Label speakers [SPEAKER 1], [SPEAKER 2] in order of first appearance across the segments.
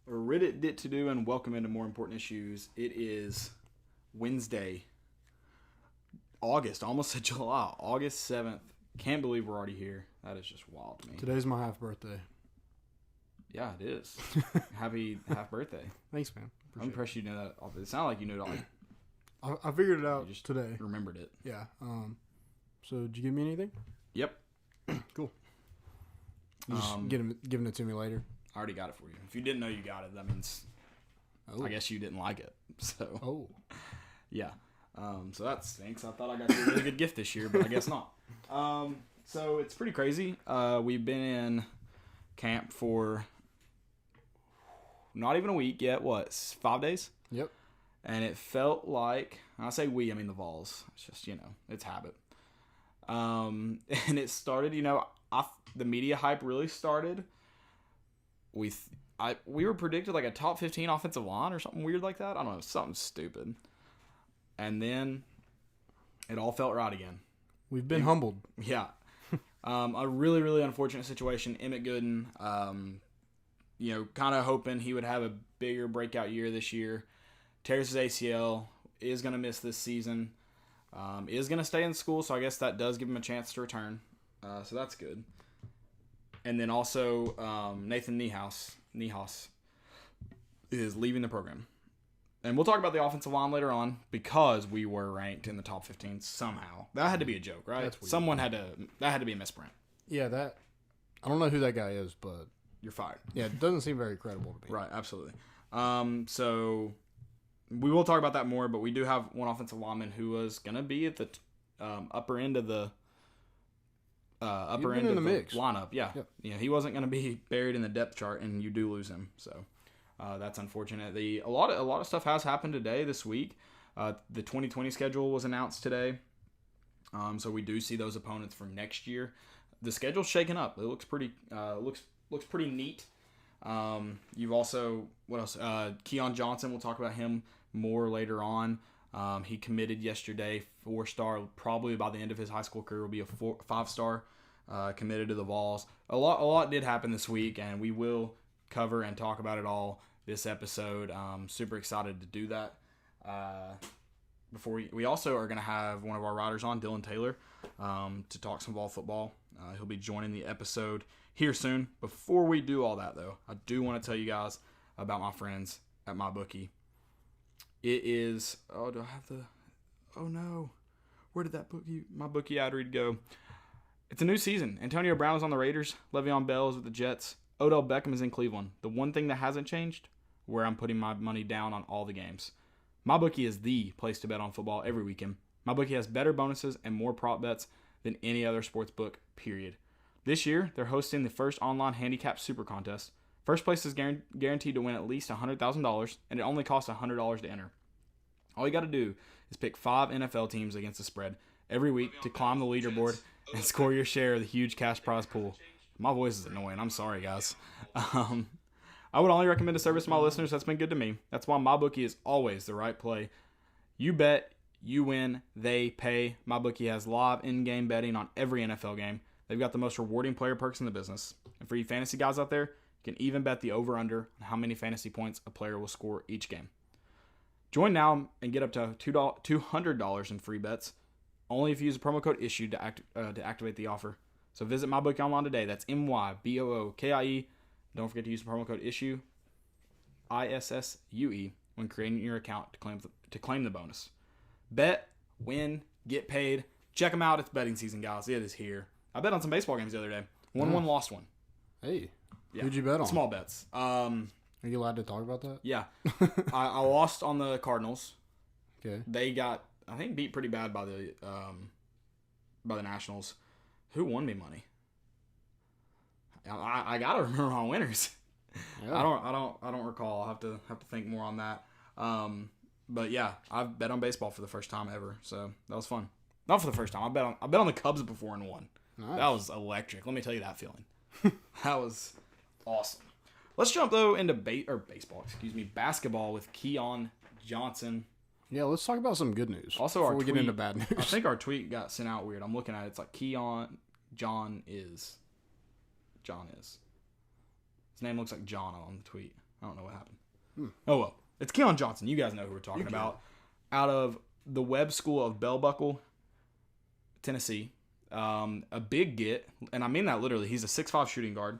[SPEAKER 1] Reddit Dit to do and welcome into More Important Issues. It is Wednesday, August, almost said July, August 7th. Can't believe we're already here. That is just wild to me.
[SPEAKER 2] Today's my half birthday.
[SPEAKER 1] Yeah, it is. Happy half birthday.
[SPEAKER 2] Thanks, man.
[SPEAKER 1] I'm impressed you know that. It sounded like you knew it all.
[SPEAKER 2] I figured it out
[SPEAKER 1] You just
[SPEAKER 2] today.
[SPEAKER 1] remembered it.
[SPEAKER 2] Yeah. So, did you give me anything?
[SPEAKER 1] Yep.
[SPEAKER 2] Cool. You just giving it to me later?
[SPEAKER 1] I already got it for you. If you didn't know you got it, that means I guess you didn't like it. So, yeah. So that stinks. I thought I got you a really good gift this year, but I guess not. So it's pretty crazy. We've been in camp for not even a week yet. What, 5 days?
[SPEAKER 2] Yep.
[SPEAKER 1] And it felt like, when I say we, I mean the Vols. It's just, it's habit. And it started, the media hype really started. We were predicted like a top 15 offensive line or something weird like that. I don't know, something stupid. And then it all felt right again.
[SPEAKER 2] We've been humbled.
[SPEAKER 1] Yeah. A really, really unfortunate situation. Emmett Gooden, kind of hoping he would have a bigger breakout year this year. Tears his ACL, is going to miss this season. Is going to stay in school, so I guess that does give him a chance to return. So that's good. And then also Nathan Niehaus is leaving the program. And we'll talk about the offensive line later on because we were ranked in the top 15 somehow. That had to be a joke, right? That's weird. That had to be a misprint.
[SPEAKER 2] Yeah, I don't know who that guy is, but
[SPEAKER 1] you're fired.
[SPEAKER 2] Yeah, it doesn't seem very credible to me.
[SPEAKER 1] Right, absolutely. So we will talk about that more, but we do have one offensive lineman who was going to be at the upper end of the
[SPEAKER 2] mix
[SPEAKER 1] lineup. Yeah. Yep. Yeah, he wasn't going to be buried in the depth chart, and you do lose him. So that's unfortunate. A lot of stuff has happened today, this week. The 2020 schedule was announced today. So we do see those opponents for next year. The schedule's shaking up. It looks pretty looks pretty neat. You've also, what else? Keon Johnson, we'll talk about him more later on. He committed yesterday, 4-star. Probably by the end of his high school career will be a 5-star. Committed to the Vols. A lot did happen this week, and we will cover and talk about it all this episode. Super excited to do that. Before we also are going to have one of our writers on, Dillon Taylor, to talk some Vol football. He'll be joining the episode here soon. Before we do all that, though, I do want to tell you guys about my friends at MyBookie. It is, do I have the, oh no, where did my bookie ad read go? It's a new season. Antonio Brown is on the Raiders. Le'Veon Bell is with the Jets. Odell Beckham is in Cleveland. The one thing that hasn't changed, where I'm putting my money down on all the games. MyBookie is the place to bet on football every weekend. MyBookie has better bonuses and more prop bets than any other sports book, period. This year, they're hosting the first online handicap super contest. First place is guaranteed to win at least $100,000, and it only costs $100 to enter. All you got to do is pick 5 NFL teams against the spread every week to climb the leaderboard and score your share of the huge cash prize pool. My voice is annoying. I'm sorry, guys. I would only recommend a service to my listeners that's been good to me. That's why MyBookie is always the right play. You bet, you win, they pay. MyBookie has live in-game betting on every NFL game. They've got the most rewarding player perks in the business. And for you fantasy guys out there, you can even bet the over-under on how many fantasy points a player will score each game. Join now and get up to $200 in free bets, only if you use the promo code ISSUE to activate the offer. So visit MyBookie online today. That's MyBookie. Don't forget to use the promo code ISSUE, ISSUE, when creating your account to claim the bonus. Bet, win, get paid. Check them out. It's betting season, guys. It is here. I bet on some baseball games the other day. Won one, lost one.
[SPEAKER 2] Hey,
[SPEAKER 1] yeah.
[SPEAKER 2] Who'd you bet on?
[SPEAKER 1] Small bets.
[SPEAKER 2] Are you allowed to talk about that?
[SPEAKER 1] Yeah. I lost on the Cardinals.
[SPEAKER 2] Okay.
[SPEAKER 1] They got, I think, beat pretty bad by the Nationals. Who won me money? I gotta remember my winners. Yeah. I don't recall. I'll have to think more on that. But yeah, I've bet on baseball for the first time ever, so that was fun. Not for the first time. I bet on the Cubs before and won. Nice. That was electric. Let me tell you that feeling. That was awesome. Let's jump though into basketball with Keon Johnson.
[SPEAKER 2] Yeah, let's talk about some good news.
[SPEAKER 1] Also,
[SPEAKER 2] before we get into bad news.
[SPEAKER 1] I think our tweet got sent out weird. I'm looking at it. It's like John is. His name looks like John on the tweet. I don't know what happened. Oh, well. It's Keon Johnson. You guys know who we're talking about. Out of the Webb School of Bell Buckle, Tennessee. A big get, and I mean that literally. He's a 6'5" shooting guard,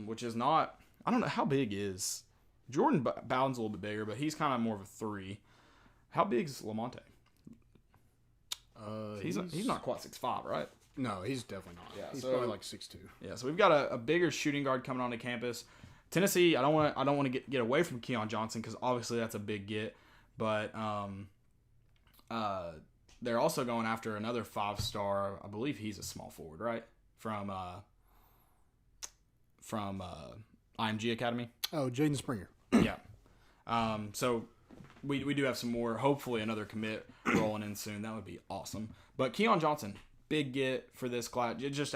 [SPEAKER 1] which is not... I don't know. How big is... Jordan Bowden's a little bit bigger, but he's kind of more of a 3. How big is Lamonte? He's not quite 6'5", right?
[SPEAKER 2] No, he's definitely not.
[SPEAKER 1] Yeah,
[SPEAKER 2] he's probably like 6'2".
[SPEAKER 1] Yeah, so we've got a bigger shooting guard coming onto campus. Tennessee, I don't want to get away from Keon Johnson because obviously that's a big get, but they're also going after another 5-star. I believe he's a small forward, right? From IMG Academy.
[SPEAKER 2] Oh, Jaden Springer.
[SPEAKER 1] Yeah. So we do have some more. Hopefully another commit rolling in soon. That would be awesome. But Keon Johnson, big get for this class. It just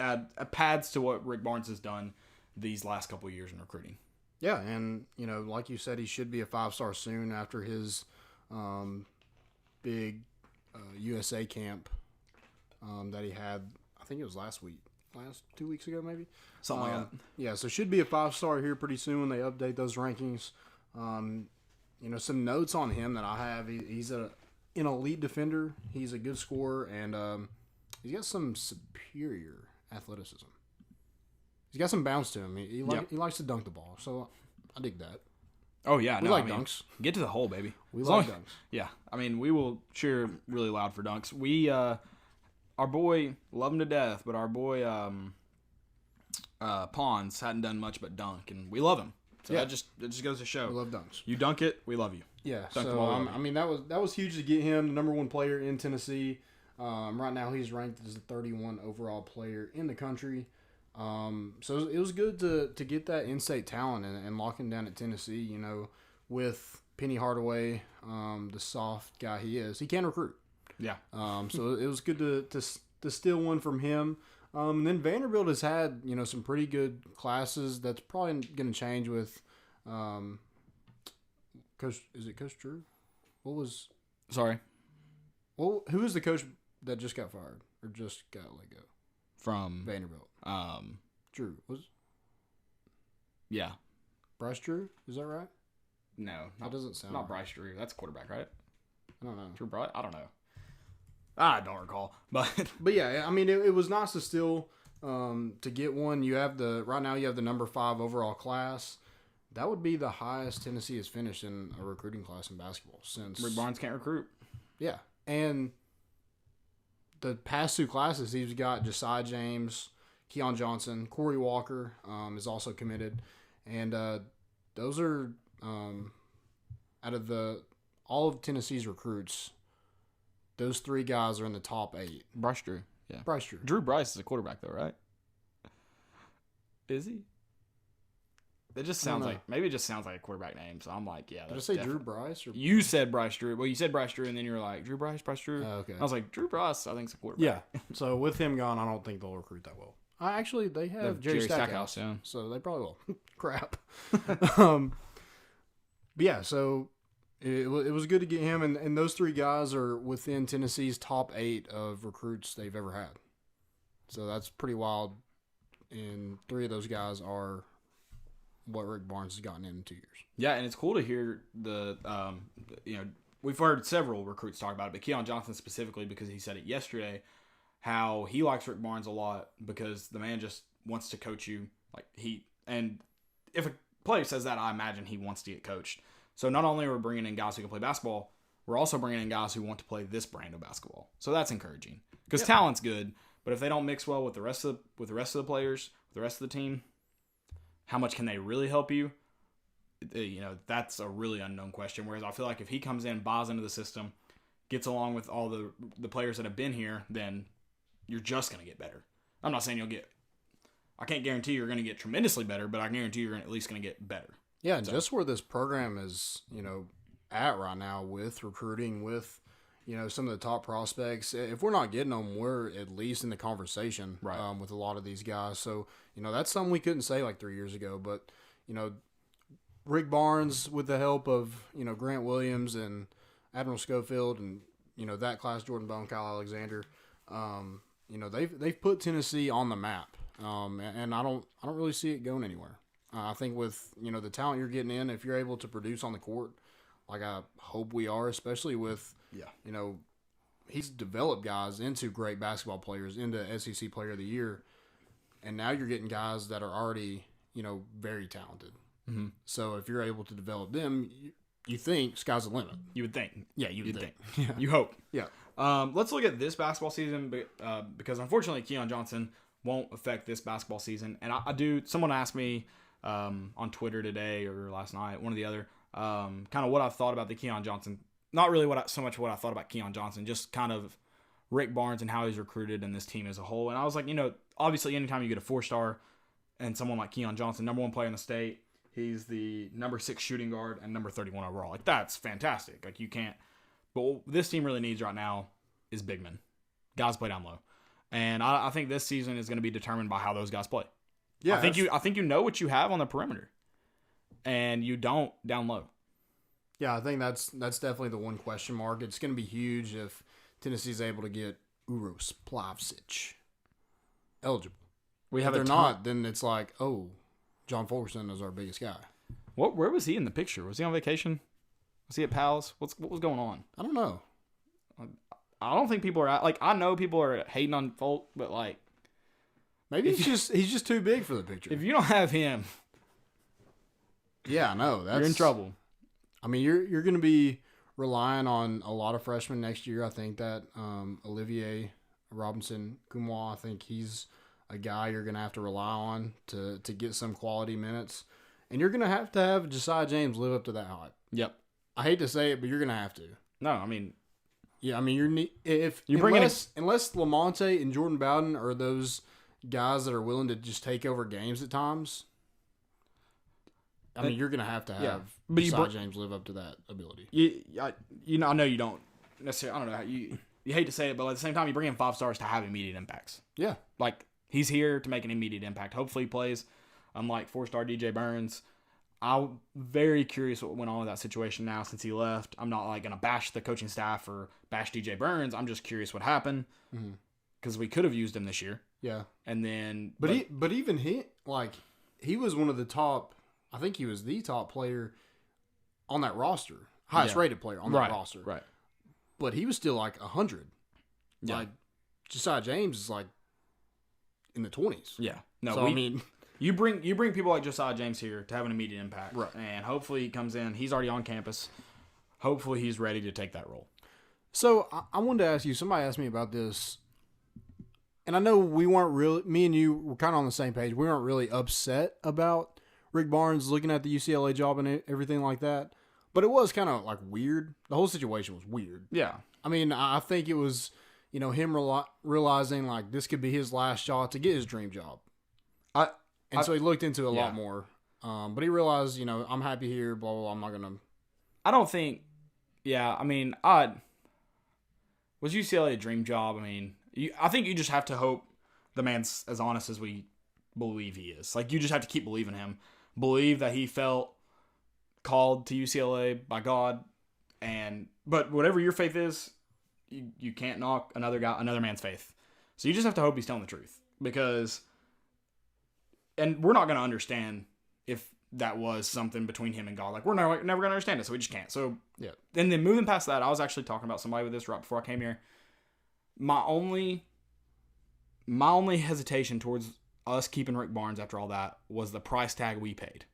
[SPEAKER 1] pads to what Rick Barnes has done these last couple of years in recruiting.
[SPEAKER 2] Yeah, and, like you said, he should be a 5-star soon after his big USA camp that he had. I think it was last 2 weeks ago maybe.
[SPEAKER 1] Something like that.
[SPEAKER 2] Yeah, so should be a 5-star here pretty soon when they update those rankings. Some notes on him that I have. He's an elite defender. He's a good scorer, and he's got some superior athleticism. He's got some bounce to him. He likes to dunk the ball, so I dig that.
[SPEAKER 1] Oh, yeah.
[SPEAKER 2] We like dunks.
[SPEAKER 1] Get to the hole, baby.
[SPEAKER 2] We like dunks.
[SPEAKER 1] Yeah. I mean, we will cheer really loud for dunks. We, our boy, love him to death, but our boy Pons hadn't done much but dunk, and we love him. So it just goes to show.
[SPEAKER 2] We love dunks.
[SPEAKER 1] You dunk it, we love you.
[SPEAKER 2] Yeah. Dunk that was huge to get him, the number 1 player in Tennessee. Right now, he's ranked as the 31 overall player in the country. So it was good to get that in-state talent and lock him down at Tennessee, with Penny Hardaway, the soft guy he is. He can recruit.
[SPEAKER 1] Yeah.
[SPEAKER 2] So it was good to steal one from him. And then Vanderbilt has had, some pretty good classes. That's probably going to change with Coach Drew?
[SPEAKER 1] Sorry.
[SPEAKER 2] Well, who is the coach that just got fired or just got let go?
[SPEAKER 1] From
[SPEAKER 2] Vanderbilt. Drew
[SPEAKER 1] yeah.
[SPEAKER 2] Bryce Drew? Is that right?
[SPEAKER 1] No,
[SPEAKER 2] that doesn't sound
[SPEAKER 1] not
[SPEAKER 2] right.
[SPEAKER 1] Bryce Drew. That's quarterback, right?
[SPEAKER 2] I don't know.
[SPEAKER 1] Drew Bryce? I don't know. I don't recall, but
[SPEAKER 2] yeah, I mean, it was nice to still to get one. Right now you have the number 5 overall class. That would be the highest Tennessee has finished in a recruiting class in basketball since
[SPEAKER 1] Rick Barnes can't recruit.
[SPEAKER 2] Yeah, and the past 2 classes he's got Josiah James, Keon Johnson, Corey Walker is also committed, and those are out of all of Tennessee's recruits. Those 3 guys are in the top 8.
[SPEAKER 1] Bryce Drew. Yeah.
[SPEAKER 2] Bryce Drew.
[SPEAKER 1] Drew Bryce is a quarterback, though, right? Is he? It just sounds like... Maybe it just sounds like a quarterback name, so I'm like, yeah.
[SPEAKER 2] Did I say Drew Bryce? Or...
[SPEAKER 1] You said Bryce Drew. Well, you said Bryce Drew, and then you were like, Drew Bryce, Bryce Drew.
[SPEAKER 2] Okay.
[SPEAKER 1] I was like, Drew Bryce, I think, is a quarterback.
[SPEAKER 2] Yeah. So with him gone, I don't think they'll recruit that well. Actually, they have Jerry Stackhouse,
[SPEAKER 1] yeah.
[SPEAKER 2] So they probably will. Crap. But yeah, so... It was good to get him, and those 3 guys are within Tennessee's top 8 of recruits they've ever had. So that's pretty wild, and 3 of those guys are what Rick Barnes has gotten in 2 years.
[SPEAKER 1] Yeah, and it's cool to hear we've heard several recruits talk about it, but Keon Johnson specifically, because he said it yesterday, how he likes Rick Barnes a lot because the man just wants to coach you. And if a player says that, I imagine he wants to get coached. So not only are we bringing in guys who can play basketball, we're also bringing in guys who want to play this brand of basketball. So that's encouraging because talent's good, but if they don't mix well with the rest of the players, with the rest of the team, how much can they really help you? That's a really unknown question. Whereas I feel like if he comes in, buys into the system, gets along with all the players that have been here, then you're just going to get better. I'm not saying I can't guarantee you're going to get tremendously better, but I guarantee you're at least going to get better.
[SPEAKER 2] Yeah, and just where this program is, at right now with recruiting, with, some of the top prospects, if we're not getting them, we're at least in the conversation with a lot of these guys. So, that's something we couldn't say like 3 years ago. But, Rick Barnes, with the help of, Grant Williams and Admiral Schofield and, that class, Jordan Bone, Kyle Alexander, they've put Tennessee on the map. And I don't really see it going anywhere. I think with, the talent you're getting in, if you're able to produce on the court, like I hope we are, especially with, he's developed guys into great basketball players, into SEC Player of the Year. And now you're getting guys that are already, very talented.
[SPEAKER 1] Mm-hmm.
[SPEAKER 2] So if you're able to develop them, you think sky's the limit.
[SPEAKER 1] You would think.
[SPEAKER 2] Yeah, you would think.
[SPEAKER 1] Yeah. You hope.
[SPEAKER 2] Yeah.
[SPEAKER 1] Let's look at this basketball season because unfortunately Keon Johnson won't affect this basketball season. And I do. Someone asked me on Twitter today or last night, one or the other, kind of what I thought about the Keon Johnson. Not really so much what I thought about Keon Johnson, just kind of Rick Barnes and how he's recruited and this team as a whole. And I was like, obviously anytime you get a 4-star and someone like Keon Johnson, number 1 player in the state, he's the number 6 shooting guard and number 31 overall. Like, that's fantastic. Like, you can't. But what this team really needs right now is big men. Guys play down low. And I think this season is going to be determined by how those guys play. Yeah, I think you know what you have on the perimeter, and you don't down low.
[SPEAKER 2] Yeah, I think that's definitely the one question mark. It's going to be huge if Tennessee's able to get Uros Plavsic eligible. If they're not, then it's like, oh, John Fulkerson is our biggest guy.
[SPEAKER 1] Where was he in the picture? Was he on vacation? Was he at Pal's? What was going on?
[SPEAKER 2] I don't know.
[SPEAKER 1] I don't think people are I know people are hating on Folk, but like
[SPEAKER 2] maybe he's just too big for the picture.
[SPEAKER 1] If you don't have him,
[SPEAKER 2] yeah, I know
[SPEAKER 1] you're in trouble.
[SPEAKER 2] I mean, you're going to be relying on a lot of freshmen next year. I think that Olivier Robinson-Kumwa, I think he's a guy you're going to have to rely on to get some quality minutes. And you're going to have Josiah James live up to that hype.
[SPEAKER 1] Yep.
[SPEAKER 2] I hate to say it, but you're going to have to.
[SPEAKER 1] No, I mean...
[SPEAKER 2] Yeah, I mean, unless Lamonte and Jordan Bowden are those guys that are willing to just take over games at times, I mean, you're going to have Josiah James live up to that ability.
[SPEAKER 1] I know you don't necessarily. I don't know how you hate to say it, but at the same time, you bring in 5 stars to have immediate impacts.
[SPEAKER 2] Yeah,
[SPEAKER 1] like he's here to make an immediate impact. Hopefully, he plays. Unlike 4-star DJ Burns, I'm very curious what went on with that situation now since he left. I'm not like going to bash the coaching staff or bash DJ Burns. I'm just curious what happened because we could have used him this year.
[SPEAKER 2] Yeah,
[SPEAKER 1] and then
[SPEAKER 2] but even he was one of the top. I think he was the top player on that roster, highest rated player on that roster.
[SPEAKER 1] Right.
[SPEAKER 2] But he was still like 100.
[SPEAKER 1] Yeah.
[SPEAKER 2] Like Josiah James is like in the 20s.
[SPEAKER 1] Yeah. No,
[SPEAKER 2] so, I mean,
[SPEAKER 1] you bring people like Josiah James here to have an immediate impact.
[SPEAKER 2] Right.
[SPEAKER 1] And hopefully he comes in. He's already on campus. Hopefully he's ready to take that role.
[SPEAKER 2] So I wanted to ask you, somebody asked me about this. And I know me and you were kind of on the same page. We weren't really upset about Rick Barnes looking at the UCLA job and everything like that. But it was kind of like weird. The whole situation was weird.
[SPEAKER 1] Yeah.
[SPEAKER 2] I mean, I think it was, him realizing like this could be his last shot to get his dream job. So he looked into it a lot more. But he realized, I'm happy here, blah, blah, blah. I'm not going to.
[SPEAKER 1] I don't think, I mean, was UCLA a dream job? I mean, I think you just have to hope the man's as honest as we believe he is. Like, you just have to keep believing him. Believe that he felt called to UCLA by God, but whatever your faith is, you can't knock another man's faith. So you just have to hope he's telling the truth, and we're not going to understand if that was something between him and God. Like, we're never going to understand it, so we just can't. So
[SPEAKER 2] yeah.
[SPEAKER 1] And then moving past that, I was actually talking about somebody with this right before I came here. My only hesitation towards us keeping Rick Barnes after all that was the price tag we paid.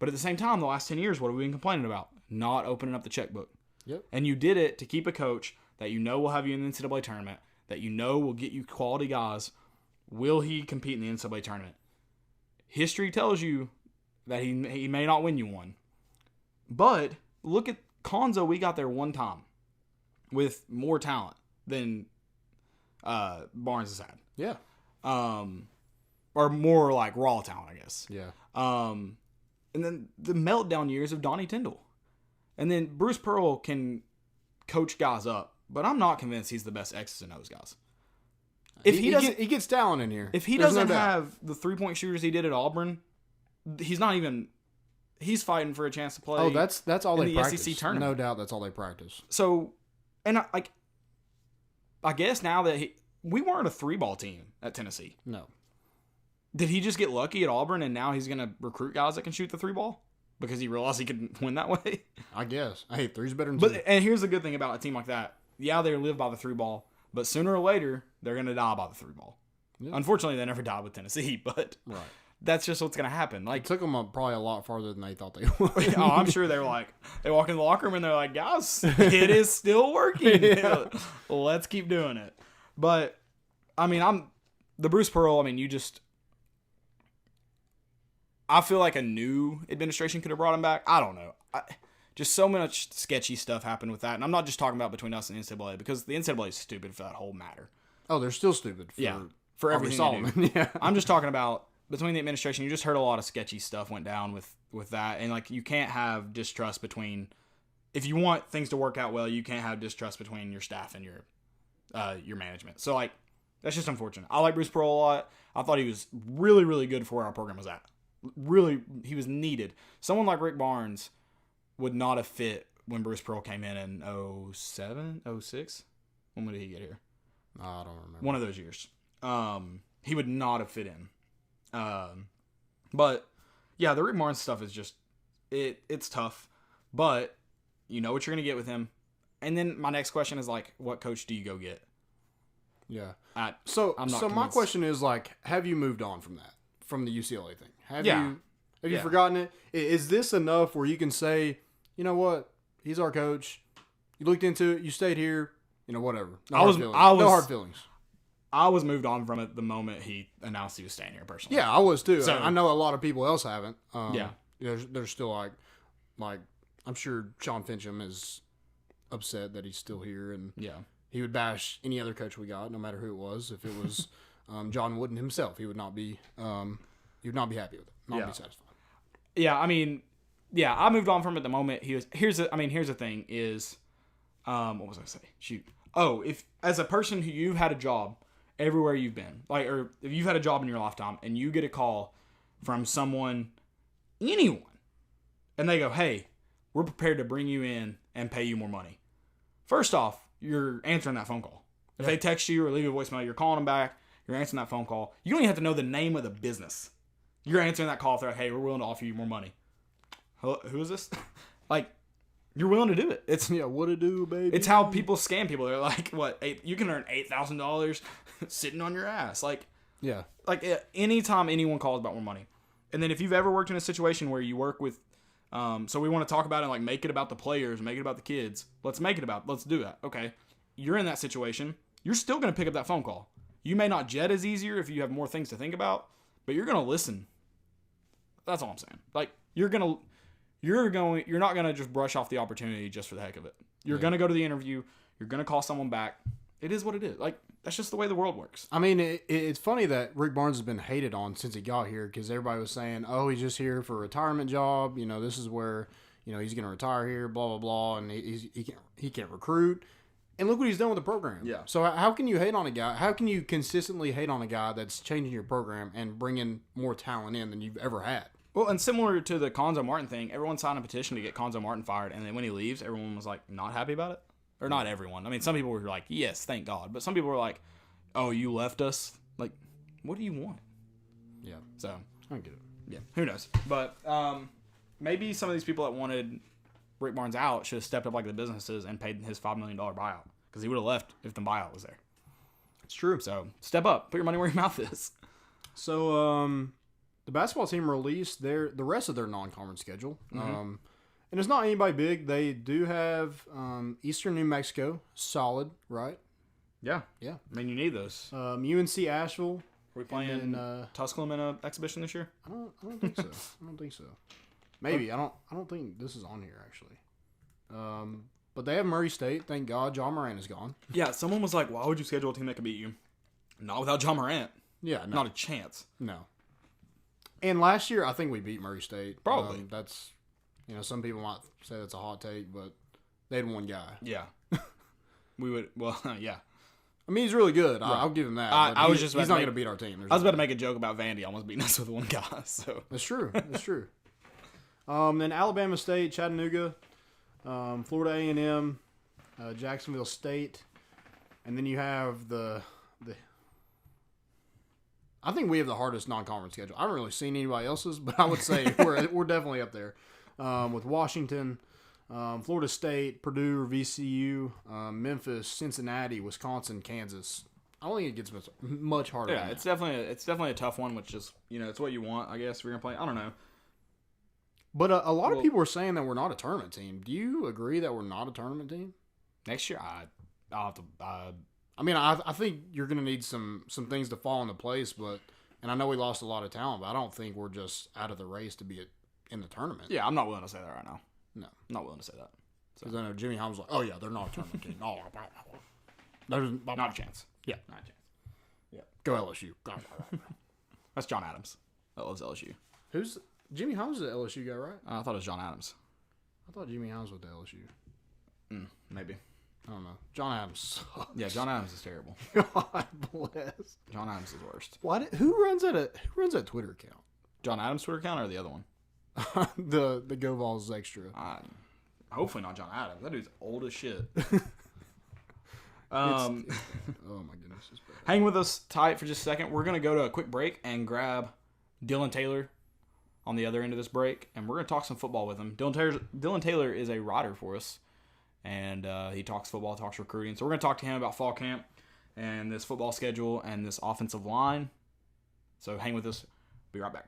[SPEAKER 1] But at the same time, the last 10 years, what have we been complaining about? Not opening up the checkbook.
[SPEAKER 2] Yep.
[SPEAKER 1] And you did it to keep a coach that you know will have you in the NCAA tournament, that you know will get you quality guys. Will he compete in the NCAA tournament? History tells you that he may not win you one. But look at Konzo. We got there one time with more talent than Barnes has had.
[SPEAKER 2] Yeah.
[SPEAKER 1] Or more like raw talent, I guess.
[SPEAKER 2] Yeah.
[SPEAKER 1] And then the meltdown years of Donnie Tyndall. And then Bruce Pearl can coach guys up, but I'm not convinced he's the best X's and O's guys.
[SPEAKER 2] If he gets talent in here.
[SPEAKER 1] If he doesn't have the 3-point shooters he did at Auburn, he's fighting for a chance to play.
[SPEAKER 2] Oh, that's all they practice.
[SPEAKER 1] SEC tournament.
[SPEAKER 2] No doubt that's all they practice.
[SPEAKER 1] So, and I guess now that we weren't a 3-ball team at Tennessee.
[SPEAKER 2] No.
[SPEAKER 1] Did he just get lucky at Auburn and now he's going to recruit guys that can shoot the three ball? Because he realized he could win that way?
[SPEAKER 2] I guess. Hey, three's better than two.
[SPEAKER 1] And here's the good thing about a team like that. Yeah, they live by the three ball, but sooner or later, they're going to die by the three ball. Yeah. Unfortunately, they never died with Tennessee, but that's just what's going to happen. Like,
[SPEAKER 2] it took them probably a lot farther than they thought they would.
[SPEAKER 1] I'm sure they were like, they walk in the locker room and they're like, guys, it is still working. Yeah. Let's keep doing it. But, I mean, the Bruce Pearl, I mean, I feel like a new administration could have brought him back. I don't know. Just so much sketchy stuff happened with that. And I'm not just talking about between us and the NCAA, because the NCAA is stupid for that whole matter.
[SPEAKER 2] Oh, they're still stupid.
[SPEAKER 1] For everything Solomon. Yeah. I'm just talking about between the administration. You just heard a lot of sketchy stuff went down with that. And, like, you can't have distrust between – if you want things to work out well, you can't have distrust between your staff and your management. So, like, that's just unfortunate. I like Bruce Pearl a lot. I thought he was really, really good for where our program was at. Really, he was needed. Someone like Rick Barnes would not have fit when Bruce Pearl came in 07, 06. When did he get here?
[SPEAKER 2] I don't remember.
[SPEAKER 1] One of those years. He would not have fit in. But, yeah, the Rick Barnes stuff is just, it's tough. But you know what you're going to get with him. And then my next question is, like, what coach do you go get?
[SPEAKER 2] Yeah.
[SPEAKER 1] So
[SPEAKER 2] my question is, like, have you moved on from that? From the UCLA thing? Have you forgotten it? Is this enough where you can say, you know what, he's our coach, you looked into it, you stayed here, you know, whatever. No hard feelings.
[SPEAKER 1] I was moved on from it the moment he announced he was staying here, personally.
[SPEAKER 2] Yeah, I was too. So, I know a lot of people else haven't.
[SPEAKER 1] Yeah.
[SPEAKER 2] There's still like I'm sure Sean Fincham is upset that he's still here, and he would bash any other coach we got, no matter who it was. If it was John Wooden himself, he would not be happy with it, not be satisfied. Yeah, I mean,
[SPEAKER 1] I moved on from it the moment he was. Here's the thing is, what was I say? Shoot. Oh, if as a person who you've had a job everywhere you've been, like, or if you've had a job in your lifetime and you get a call from anyone, and they go, "Hey, we're prepared to bring you in and pay you more money." First off, you're answering that phone call. If they text you or leave a voicemail, you're calling them back. You're answering that phone call. You don't even have to know the name of the business. You're answering that call. They're like, "Hey, we're willing to offer you more money." Hello, who is this? Like, you're willing to do it. It's
[SPEAKER 2] what to do, baby.
[SPEAKER 1] It's how people scam people. They're like, you can earn $8,000 sitting on your ass. Like anytime anyone calls about more money. And then if you've ever worked in a situation where you work with, so we want to talk about it, like, make it about the players, make it about the kids. Let's do that. Okay. You're in that situation. You're still going to pick up that phone call. You may not jet as easier if you have more things to think about, but you're going to listen. That's all I'm saying. Like, you're not going to just brush off the opportunity just for the heck of it. You're going to go to the interview. You're going to call someone back. It is what it is. Like, that's just the way the world works.
[SPEAKER 2] I mean, it's funny that Rick Barnes has been hated on since he got here, because everybody was saying, oh, he's just here for a retirement job. You know, this is where, you know, he's going to retire here, blah, blah, blah, and he can't recruit. And look what he's done with the program.
[SPEAKER 1] Yeah.
[SPEAKER 2] So how can you hate on a guy? How can you consistently hate on a guy that's changing your program and bringing more talent in than you've ever had?
[SPEAKER 1] Well, and similar to the Conzo Martin thing, everyone signed a petition to get Conzo Martin fired, and then when he leaves, everyone was, like, not happy about it. Or not everyone. I mean, some people were like, yes, thank God. But some people were like, oh, you left us? Like, what do you want?
[SPEAKER 2] Yeah.
[SPEAKER 1] So,
[SPEAKER 2] I get it.
[SPEAKER 1] Yeah, who knows? But maybe some of these people that wanted Rick Barnes out should have stepped up like the businesses and paid his $5 million buyout, because he would have left if the buyout was there.
[SPEAKER 2] It's true.
[SPEAKER 1] So, step up. Put your money where your mouth is.
[SPEAKER 2] So, the basketball team released the rest of their non-conference schedule. Mm-hmm. And it's not anybody big. They do have Eastern New Mexico, solid, right?
[SPEAKER 1] Yeah. I mean, you need those.
[SPEAKER 2] UNC Asheville.
[SPEAKER 1] Are we playing Tusculum in an exhibition this year?
[SPEAKER 2] I don't think so. I don't think so. Maybe. I don't think this is on here, actually. But they have Murray State. Thank God John Morant is gone.
[SPEAKER 1] Yeah, someone was like, why would you schedule a team that could beat you? Not without John Morant.
[SPEAKER 2] Yeah, no.
[SPEAKER 1] Not a chance.
[SPEAKER 2] No. And last year, I think we beat Murray State.
[SPEAKER 1] Probably.
[SPEAKER 2] That's, you know, some people might say that's a hot take, but they had one guy.
[SPEAKER 1] Yeah. We would, well, yeah.
[SPEAKER 2] I mean, he's really good. Right. I'll give him that. He's not going to beat our team.
[SPEAKER 1] I was about to make a joke about Vandy almost beating us with one guy. So
[SPEAKER 2] that's true. That's true. Then Alabama State, Chattanooga, Florida A&M, Jacksonville State, and then you have the I think we have the hardest non-conference schedule. I haven't really seen anybody else's, but I would say we're definitely up there with Washington, Florida State, Purdue, VCU, Memphis, Cincinnati, Wisconsin, Kansas. I don't think it gets much harder.
[SPEAKER 1] Yeah, it's definitely a tough one, which is it's what you want, I guess. If you're gonna play, I don't know.
[SPEAKER 2] But a lot of people are saying that we're not a tournament team. Do you agree that we're not a tournament team?
[SPEAKER 1] Next year, I'll have to.
[SPEAKER 2] I mean, I think you're going to need some things to fall into place, and I know we lost a lot of talent, but I don't think we're just out of the race to be in the tournament.
[SPEAKER 1] Yeah, I'm not willing to say that right now.
[SPEAKER 2] No.
[SPEAKER 1] I'm not willing to say that.
[SPEAKER 2] Because I know Jimmy Holmes like, oh, yeah, they're not a tournament team. Oh,
[SPEAKER 1] there's not a chance.
[SPEAKER 2] Yeah.
[SPEAKER 1] Not a chance.
[SPEAKER 2] Yeah. Go LSU.
[SPEAKER 1] That's John Adams. That loves LSU.
[SPEAKER 2] Who's Jimmy Holmes is the LSU guy, right?
[SPEAKER 1] I thought it was John Adams.
[SPEAKER 2] I thought Jimmy Holmes was the LSU.
[SPEAKER 1] Maybe.
[SPEAKER 2] I don't know. John Adams sucks.
[SPEAKER 1] Yeah, John Adams is terrible.
[SPEAKER 2] God bless.
[SPEAKER 1] John Adams is worst.
[SPEAKER 2] Who runs that Twitter account?
[SPEAKER 1] John Adams' Twitter account or the other one?
[SPEAKER 2] the Go Vols Extra.
[SPEAKER 1] Hopefully not John Adams. That dude's old as shit.
[SPEAKER 2] Oh my goodness.
[SPEAKER 1] Hang with us tight for just a second. We're going to go to a quick break and grab Dillon Taylor on the other end of this break, and we're going to talk some football with him. Dillon Taylor is a writer for us, and he talks football, talks recruiting. So we're going to talk to him about fall camp and this football schedule and this offensive line. So hang with us. Be right back.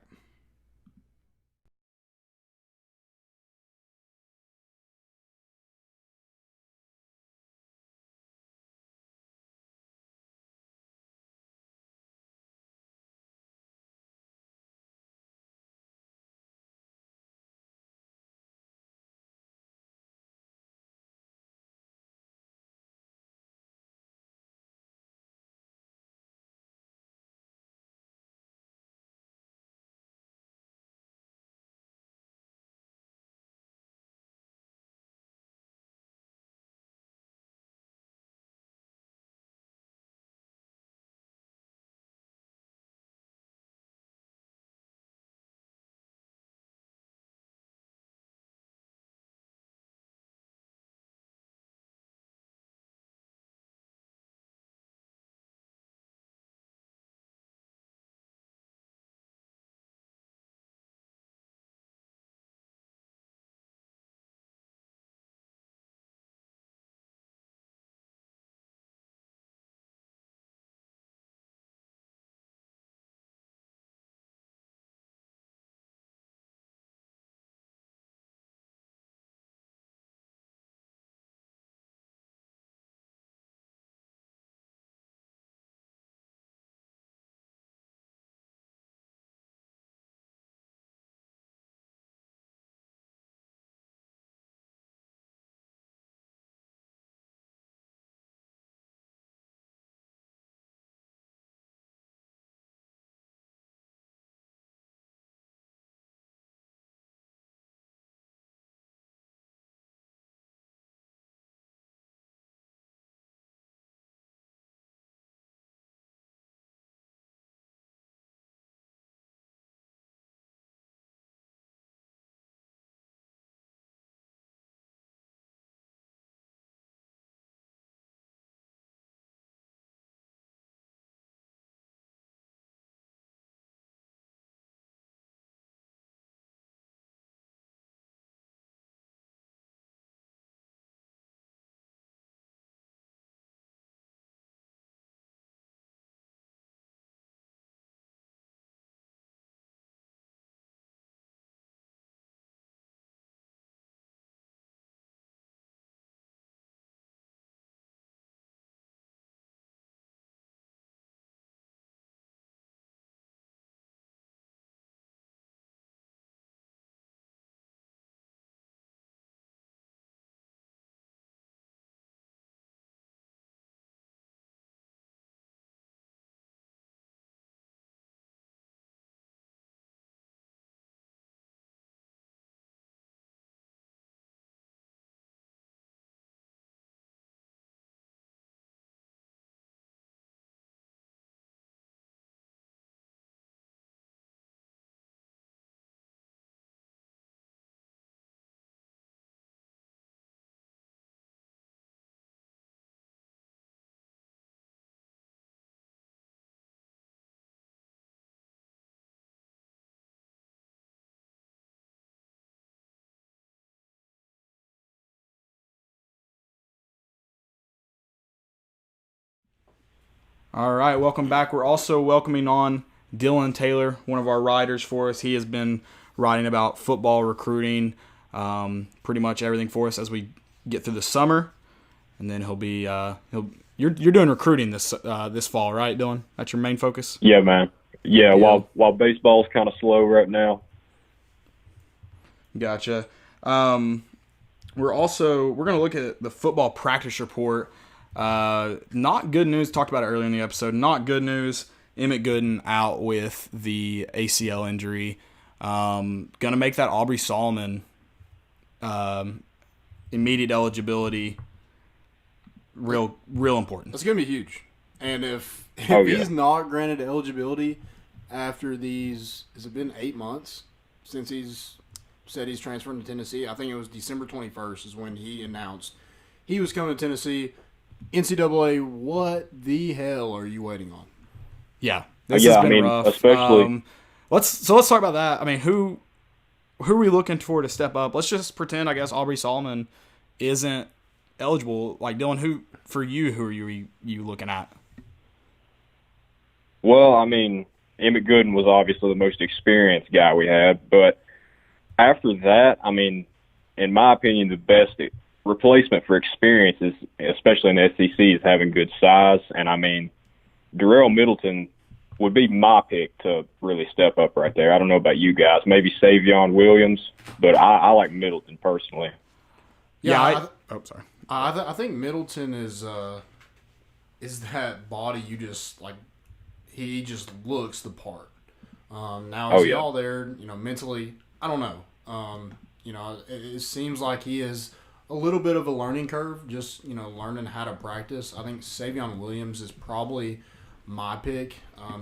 [SPEAKER 1] All right, welcome back. We're also welcoming on Dillon Taylor, one of our writers for us. He has been writing about football recruiting, pretty much everything for us as we get through the summer, and then you're doing recruiting this fall, right, Dillon? That's your main focus.
[SPEAKER 3] Yeah, man. Yeah, while baseball's kind of slow right now.
[SPEAKER 1] Gotcha. We're going to look at the football practice report. Not good news. Talked about it earlier in the episode. Not good news. Emmett Gooden out with the ACL injury. Gonna make that Aubrey Solomon immediate eligibility real important.
[SPEAKER 2] It's gonna be huge. And if he's not granted eligibility after these, has it been 8 months since he's said he's transferring to Tennessee? I think it was December 21st is when he announced he was coming to Tennessee. NCAA, what the hell are you waiting on?
[SPEAKER 1] Yeah, this has been rough.
[SPEAKER 3] Especially.
[SPEAKER 1] Let's talk about that. I mean, who are we looking for to step up? Let's just pretend, I guess, Aubrey Solomon isn't eligible. Like, Dillon, who are you looking at?
[SPEAKER 3] Well, I mean, Emmett Gooden was obviously the most experienced guy we had, but after that, I mean, in my opinion, the best replacement for experience is, especially in the SEC, is having good size. And I mean, Darrell Middleton would be my pick to really step up right there. I don't know about you guys, maybe Savion Williams, but I like Middleton personally.
[SPEAKER 2] Yeah, sorry. I think Middleton is that body you just like. He just looks the part. Now is he all there? Mentally, I don't know. It seems like he is a little bit of a learning curve, just, learning how to practice. I think Savion Williams is probably my pick,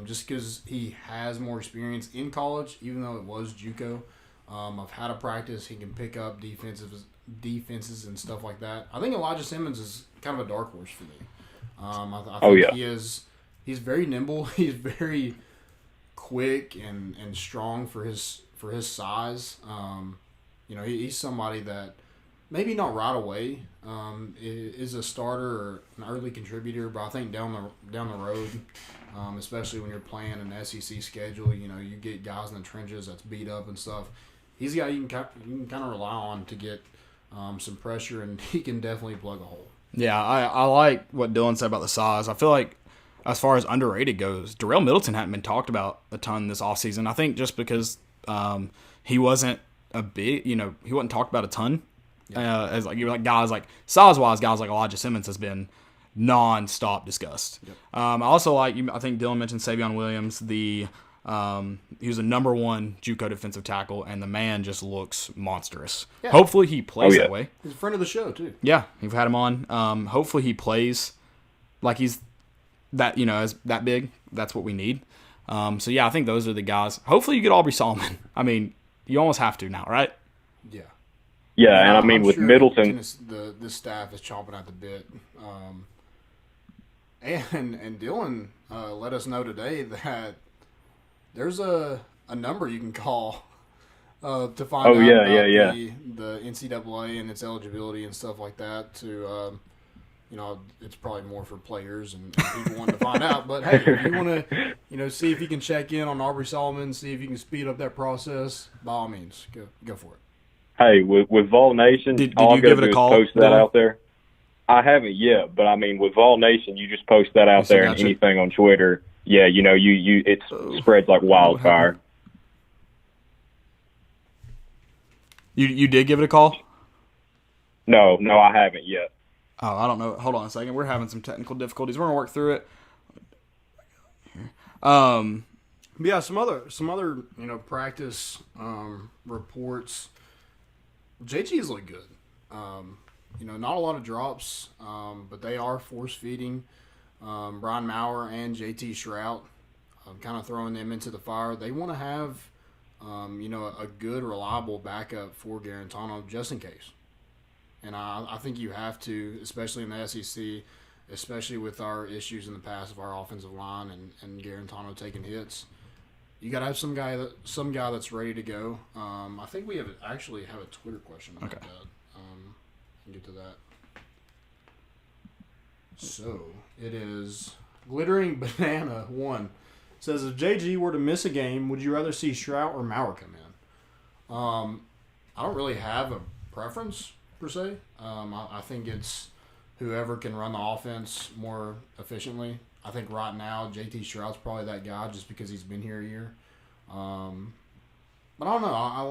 [SPEAKER 2] just because he has more experience in college, even though it was JUCO, of how to practice. He can pick up defenses and stuff like that. I think Elijah Simmons is kind of a dark horse for me. I think he's very nimble. He's very quick and strong for his size. He's somebody that maybe not right away is a starter or an early contributor, but I think down the road, especially when you're playing an SEC schedule, you get guys in the trenches that's beat up and stuff. He's a guy you can kind of rely on to get some pressure, and he can definitely plug a hole.
[SPEAKER 1] Yeah, I like what Dillon said about the size. I feel like as far as underrated goes, Darrell Middleton hadn't been talked about a ton this offseason. I think just because he wasn't he wasn't talked about a ton. Yeah. As guys like size-wise, guys like Elijah Simmons has been non-stop discussed. Yep. I also I think Dillon mentioned Savion Williams. He was a number 1 JUCO defensive tackle, and the man just looks monstrous. Yeah. Hopefully he plays that way.
[SPEAKER 2] He's a friend of the show too.
[SPEAKER 1] Yeah, we've had him on. Hopefully he plays like he's that as that big. That's what we need. So yeah, I think those are the guys. Hopefully you get Aubrey Solomon. I mean, you almost have to now, right?
[SPEAKER 2] Yeah.
[SPEAKER 3] Yeah, and I mean, with Middleton,
[SPEAKER 2] the staff is chomping at the bit. And Dillon let us know today that there's a number you can call to find out about the NCAA and its eligibility and stuff like that. To it's probably more for players and people wanting to find out. But hey, if you want to see if you can check in on Aubrey Solomon, see if you can speed up that process, by all means, go for it.
[SPEAKER 3] Hey, with Vol Nation,
[SPEAKER 1] did
[SPEAKER 3] all
[SPEAKER 1] you give it a call?
[SPEAKER 3] Post that out there. I haven't yet, but I mean, with Vol Nation, you just post that out there and anything on Twitter. Yeah, it spreads like wildfire.
[SPEAKER 1] You did give it a call?
[SPEAKER 3] No, I haven't yet.
[SPEAKER 1] Oh, I don't know. Hold on a second. We're having some technical difficulties. We're gonna work through it.
[SPEAKER 2] Yeah, some other practice reports. JG's look good. Not a lot of drops, but they are force feeding Brian Maurer and JT Shrout, kind of throwing them into the fire. They want to have a good, reliable backup for Garantano just in case. And I think you have to, especially in the SEC, especially with our issues in the past of our offensive line and Garantano taking hits. You got to have some guy that's ready to go. I think we actually have a Twitter question about that. Can get to that. So it is Glittering Banana 1 says, if JG were to miss a game, would you rather see Stroud or Maurer come in? I don't really have a preference, per se. I think it's whoever can run the offense more efficiently. I think right now, JT Stroud's probably that guy just because he's been here a year. But I don't know. I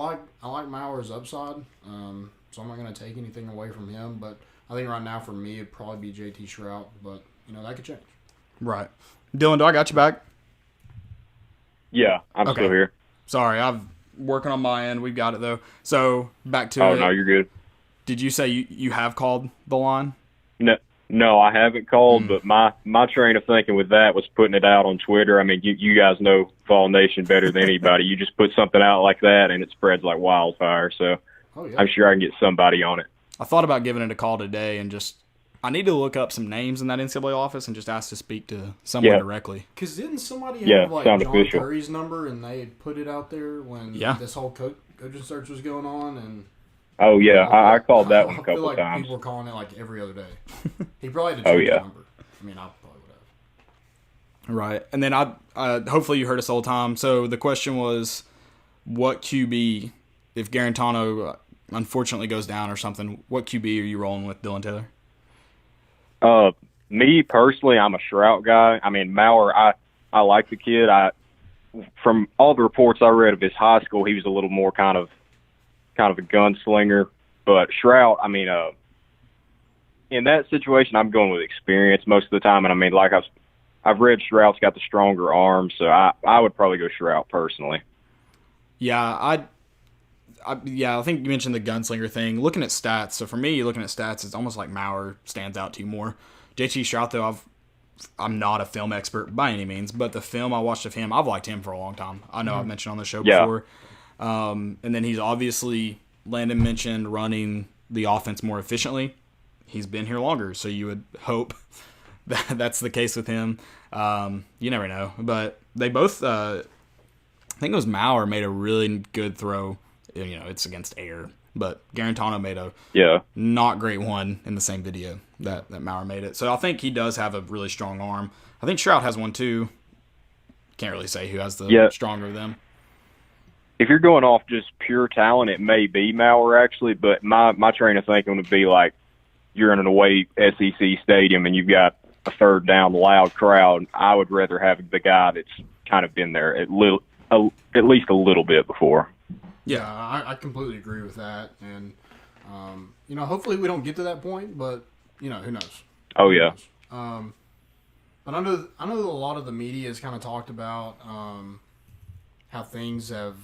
[SPEAKER 2] like Maurer's upside, so I'm not going to take anything away from him. But I think right now for me, it'd probably be JT Stroud. But, that could change.
[SPEAKER 1] Right. Dillon, do I got you back?
[SPEAKER 3] Yeah, I'm still here.
[SPEAKER 1] Sorry, I'm working on my end. We've got it, though. So, back to it.
[SPEAKER 3] Oh, no, you're good.
[SPEAKER 1] Did you say you have called the line?
[SPEAKER 3] No, I haven't called, but my train of thinking with that was putting it out on Twitter. I mean, you guys know Vol Nation better than anybody. You just put something out like that, and it spreads like wildfire. So I'm sure I can get somebody on it.
[SPEAKER 1] I thought about giving it a call today and I need to look up some names in that NCAA office and just ask to speak to someone directly.
[SPEAKER 2] Because didn't somebody have John official. Curry's number and they had put it out there when this whole coaching search was going on? And
[SPEAKER 3] oh, yeah. I called that one a couple
[SPEAKER 2] feel like
[SPEAKER 3] times.
[SPEAKER 2] People were calling it like every other day. He probably had to change the number. I mean, I probably would have.
[SPEAKER 1] Right. And then hopefully you heard us all the time. So the question was, what QB, if Garantano unfortunately goes down or something, what QB are you rolling with, Dillon Taylor?
[SPEAKER 3] Me personally, I'm a Stroud guy. I mean, Maurer, I like the kid. From all the reports I read of his high school, he was a little more kind of a gunslinger. But Stroud, I mean, in that situation, I'm going with experience most of the time. And I mean, like I've read, Stroud's got the stronger arm, so I would probably go Stroud personally.
[SPEAKER 1] Yeah, I think you mentioned the gunslinger thing. Looking at stats, so for me, looking at stats, it's almost like Maurer stands out to you more. JT Stroud, though, I'm not a film expert by any means, but the film I watched of him, I've liked him for a long time. I know I've mentioned on the show before. And then he's obviously, Landon mentioned, running the offense more efficiently. He's been here longer, so you would hope that that's the case with him. You never know. But they both, I think it was Maurer made a really good throw. It's against air, but Garantano made a not great one in the same video that Maurer made it. So I think he does have a really strong arm. I think Stroud has one too. Can't really say who has the stronger of them.
[SPEAKER 3] If you're going off just pure talent, it may be Maurer actually, but my train of thinking would be like you're in an away SEC stadium and you've got a third down loud crowd. I would rather have the guy that's kind of been there at least a little bit before.
[SPEAKER 2] Yeah, I completely agree with that, and hopefully we don't get to that point, but who knows?
[SPEAKER 3] Oh yeah.
[SPEAKER 2] But I know a lot of the media has kind of talked about how things have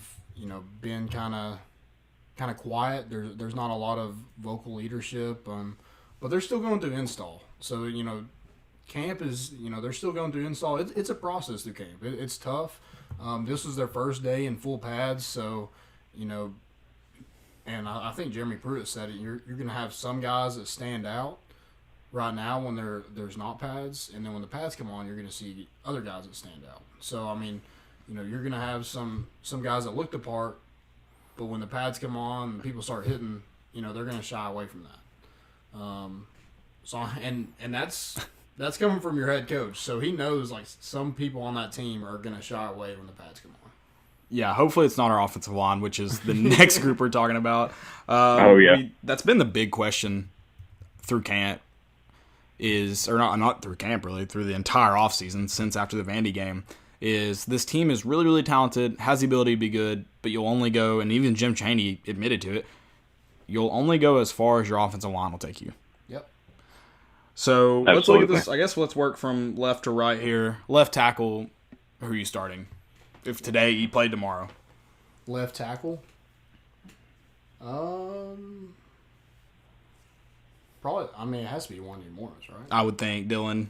[SPEAKER 2] been kind of quiet. There's not a lot of vocal leadership, but they're still going through install. So camp is they're still going through install. It's a process through camp. It's tough. This was their first day in full pads, so. And I think Jeremy Pruitt said it. You're going to have some guys that stand out right now when there's not pads, and then when the pads come on, you're going to see other guys that stand out. So I mean, you're going to have some guys that look the part, but when the pads come on and people start hitting, they're going to shy away from that. So and that's coming from your head coach, so he knows like some people on that team are going to shy away when the pads come on.
[SPEAKER 1] Yeah, hopefully it's not our offensive line, which is the next group we're talking about. That's been the big question through camp not through camp really, through the entire offseason since after the Vandy game, is this team is really, really talented, has the ability to be good, but you'll only go, and even Jim Chaney admitted to it, you'll only go as far as your offensive line will take you.
[SPEAKER 2] Yep.
[SPEAKER 1] So let's look at this. I guess let's work from left to right here. Left tackle, who are you starting? If today he played tomorrow.
[SPEAKER 2] Left tackle? Probably, I mean, it has to be Wanya Morris, right?
[SPEAKER 1] I would think, Dillon.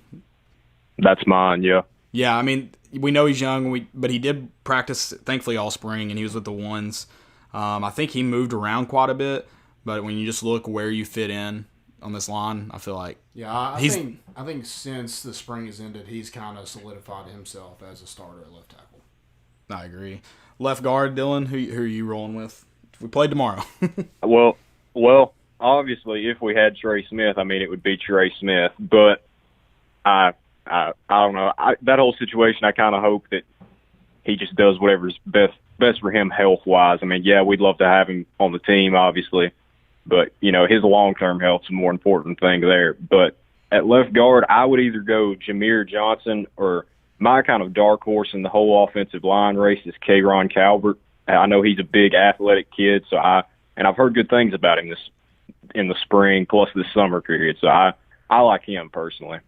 [SPEAKER 3] That's mine, yeah.
[SPEAKER 1] Yeah, I mean, we know he's young, but he did practice, thankfully, all spring, and he was with the ones. I think he moved around quite a bit, but when you just look where you fit in on this line, I feel like...
[SPEAKER 2] Yeah, I think since the spring has ended, he's kind of solidified himself as a starter at left tackle.
[SPEAKER 1] I agree. Left guard, Dillon, who are you rolling with? We played tomorrow.
[SPEAKER 3] Well, obviously, if we had Trey Smith, I mean, it would be Trey Smith. But I I don't know. That whole situation, I kind of hope that he just does whatever's best for him health-wise. I mean, yeah, we'd love to have him on the team, obviously, but, his long-term health's a more important thing there. But at left guard, I would either go Jameer Johnson, or my kind of dark horse in the whole offensive line race is Keon Calvert. I know he's a big athletic kid, and I've heard good things about him in the spring plus this summer period. So I like him personally.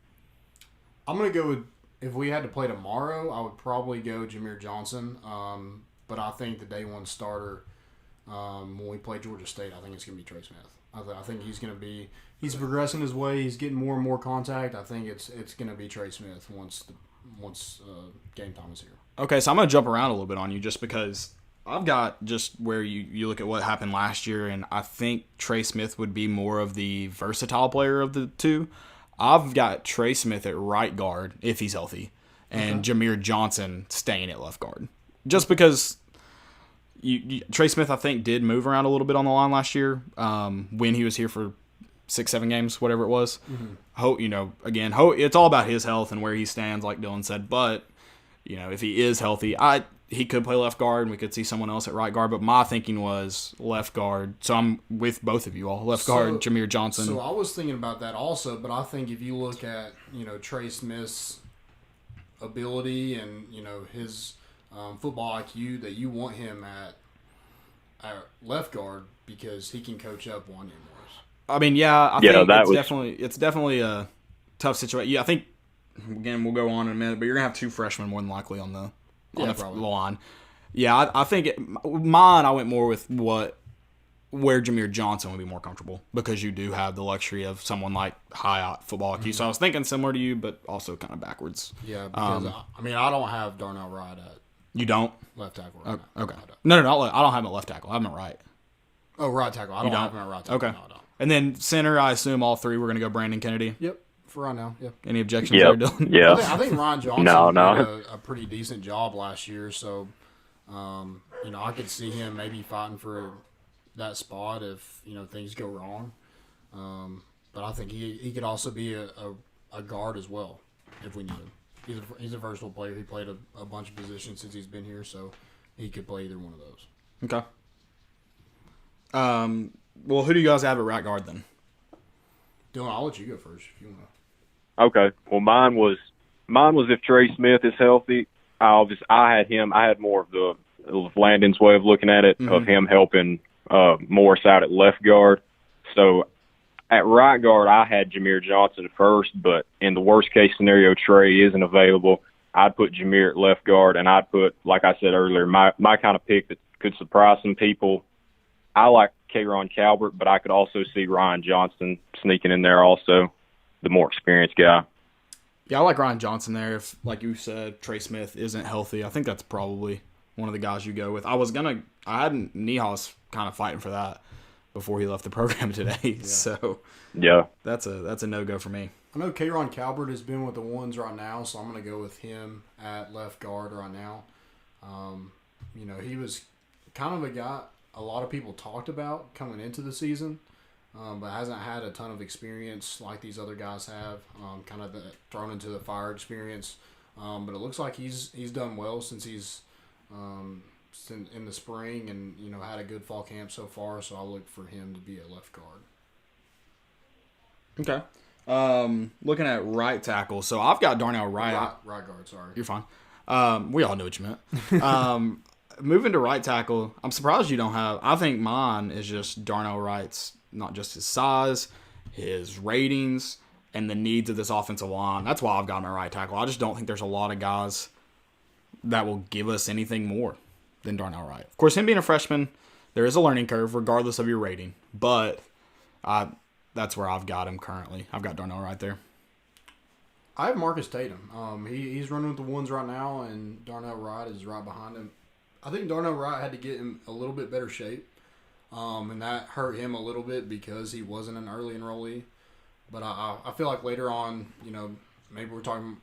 [SPEAKER 2] I'm going to go with, if we had to play tomorrow, I would probably go Jameer Johnson. But I think the day one starter, when we play Georgia State, I think it's going to be Trey Smith. I think he's progressing his way. He's getting more and more contact. I think it's going to be Trey Smith once game time is here.
[SPEAKER 1] Okay, so I'm going to jump around a little bit on you just because I've got just where you look at what happened last year, and I think Trey Smith would be more of the versatile player of the two. I've got Trey Smith at right guard if he's healthy, and Jameer Johnson staying at left guard. Just because Trey Smith, I think, did move around a little bit on the line last year when he was here for 6-7 games, whatever it was. It's all about his health and where he stands, like Dillon said. But, if he is healthy, he could play left guard, and we could see someone else at right guard. But my thinking was left guard. So I'm with both of you all. Left guard, Jameer Johnson.
[SPEAKER 2] So I was thinking about that also, but I think if you look at, Trey Smith's ability and, his football IQ, that you want him at left guard because he can coach up one anymore.
[SPEAKER 1] I mean, I think it's definitely a tough situation. Yeah, I think, again, we'll go on in a minute, but you're going to have two freshmen more than likely on the line. Yeah, I think I went more with where Jameer Johnson would be more comfortable because you do have the luxury of someone like high football IQ. So I was thinking similar to you, but also kind of backwards.
[SPEAKER 2] Yeah, because I don't have Darnell Wright at.
[SPEAKER 1] You don't?
[SPEAKER 2] Left tackle right now.
[SPEAKER 1] Okay. No, I don't have him at left tackle. I have him at right.
[SPEAKER 2] Oh, right tackle. I don't have him at right tackle.
[SPEAKER 1] Okay.
[SPEAKER 2] No, I don't.
[SPEAKER 1] And then center, I assume all three we're going to go Brandon Kennedy.
[SPEAKER 2] Yep, for right now. Yep.
[SPEAKER 1] Any objections there, Dillon?
[SPEAKER 3] Yeah.
[SPEAKER 2] I think Ryan Johnson did a pretty decent job last year, so I could see him maybe fighting for that spot if things go wrong. But I think he could also be a guard as well if we need him. He's a versatile player. He played a bunch of positions since he's been here, so he could play either one of those.
[SPEAKER 1] Okay. Well, who do you guys have at right guard then?
[SPEAKER 2] Dillon, I'll let you go first if you want to.
[SPEAKER 3] Okay. Well, mine was if Trey Smith is healthy. I had him. I had more of Landon's way of looking at it, of him helping Morris out at left guard. So at right guard, I had Jameer Johnson first, but in the worst case scenario, Trey isn't available. I'd put Jameer at left guard, and I'd put, like I said earlier, my kind of pick that could surprise some people. I like Keon Calvert, but I could also see Ryan Johnson sneaking in there also, the more experienced guy.
[SPEAKER 1] Yeah, I like Ryan Johnson there. If, like you said, Trey Smith isn't healthy, I think that's probably one of the guys you go with. I had Niehaus kind of fighting for that before he left the program today. Yeah. So
[SPEAKER 3] yeah,
[SPEAKER 1] that's a no-go for me.
[SPEAKER 2] I know Keon Calvert has been with the ones right now, so I'm going to go with him at left guard right now. He was kind of a guy a lot of people talked about coming into the season, but hasn't had a ton of experience like these other guys have, kind of thrown into the fire experience. But it looks like he's done well since he's in the spring and, had a good fall camp so far, so I look for him to be a left guard.
[SPEAKER 1] Okay. Looking at right tackle, so I've got Darnell Wright.
[SPEAKER 2] Right guard, sorry.
[SPEAKER 1] You're fine. We all knew what you meant. Moving to right tackle, I'm surprised you don't have. I think mine is just Darnell Wright's, not just his size, his ratings, and the needs of this offensive line. That's why I've got him at right tackle. I just don't think there's a lot of guys that will give us anything more than Darnell Wright. Of course, him being a freshman, there is a learning curve regardless of your rating, but that's where I've got him currently. I've got Darnell Wright there.
[SPEAKER 2] I have Marcus Tatum. He's running with the ones right now, and Darnell Wright is right behind him. I think Darnell Wright had to get in a little bit better shape, and that hurt him a little bit because he wasn't an early enrollee. But I feel like later on, maybe we're talking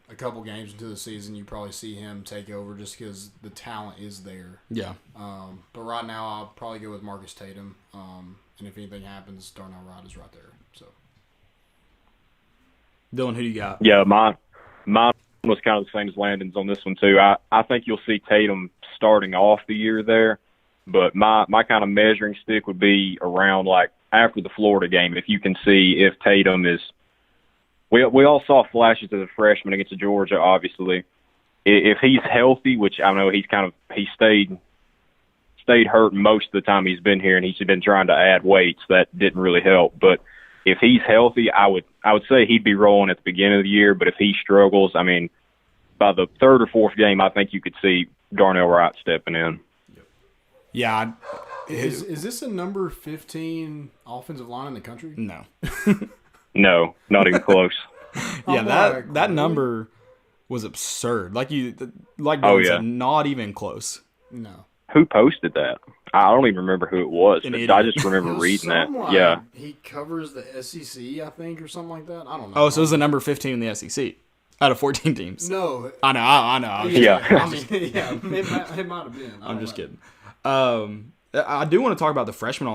[SPEAKER 2] a couple games into the season, you probably see him take over just because the talent is there.
[SPEAKER 1] Yeah.
[SPEAKER 2] But right now, I'll probably go with Marcus Tatum, and if anything happens, Darnell Wright is right there. So,
[SPEAKER 1] Dillon, who do you got?
[SPEAKER 3] Yeah, mine was kind of the same as Landon's on this one too. I think you'll see Tatum starting off the year there, but my kind of measuring stick would be around like after the Florida game. If you can see if Tatum is, we all saw flashes as a freshman against Georgia, obviously. If he's healthy, which I know he stayed hurt most of the time he's been here, and he's been trying to add weights. That didn't really help. But if he's healthy, I would say he'd be rolling at the beginning of the year. But if he struggles, I mean, by the third or fourth game, I think you could see Darnell Wright stepping in.
[SPEAKER 1] Yeah.
[SPEAKER 2] Is this a number 15 offensive line in the country?
[SPEAKER 1] No.
[SPEAKER 3] No, not even close.
[SPEAKER 1] Yeah, that number was absurd. Like Don said, not even close.
[SPEAKER 2] No.
[SPEAKER 3] Who posted that? I don't even remember who it was, but I just remember reading that. Yeah.
[SPEAKER 2] He covers the SEC, I think, or something like that. I don't know.
[SPEAKER 1] Oh, so it was the number 15 in the SEC out of 14 teams.
[SPEAKER 2] No.
[SPEAKER 1] I know.
[SPEAKER 3] Yeah.
[SPEAKER 2] I mean, yeah, it might have been.
[SPEAKER 1] I'm just kidding. I do want to talk about the freshmen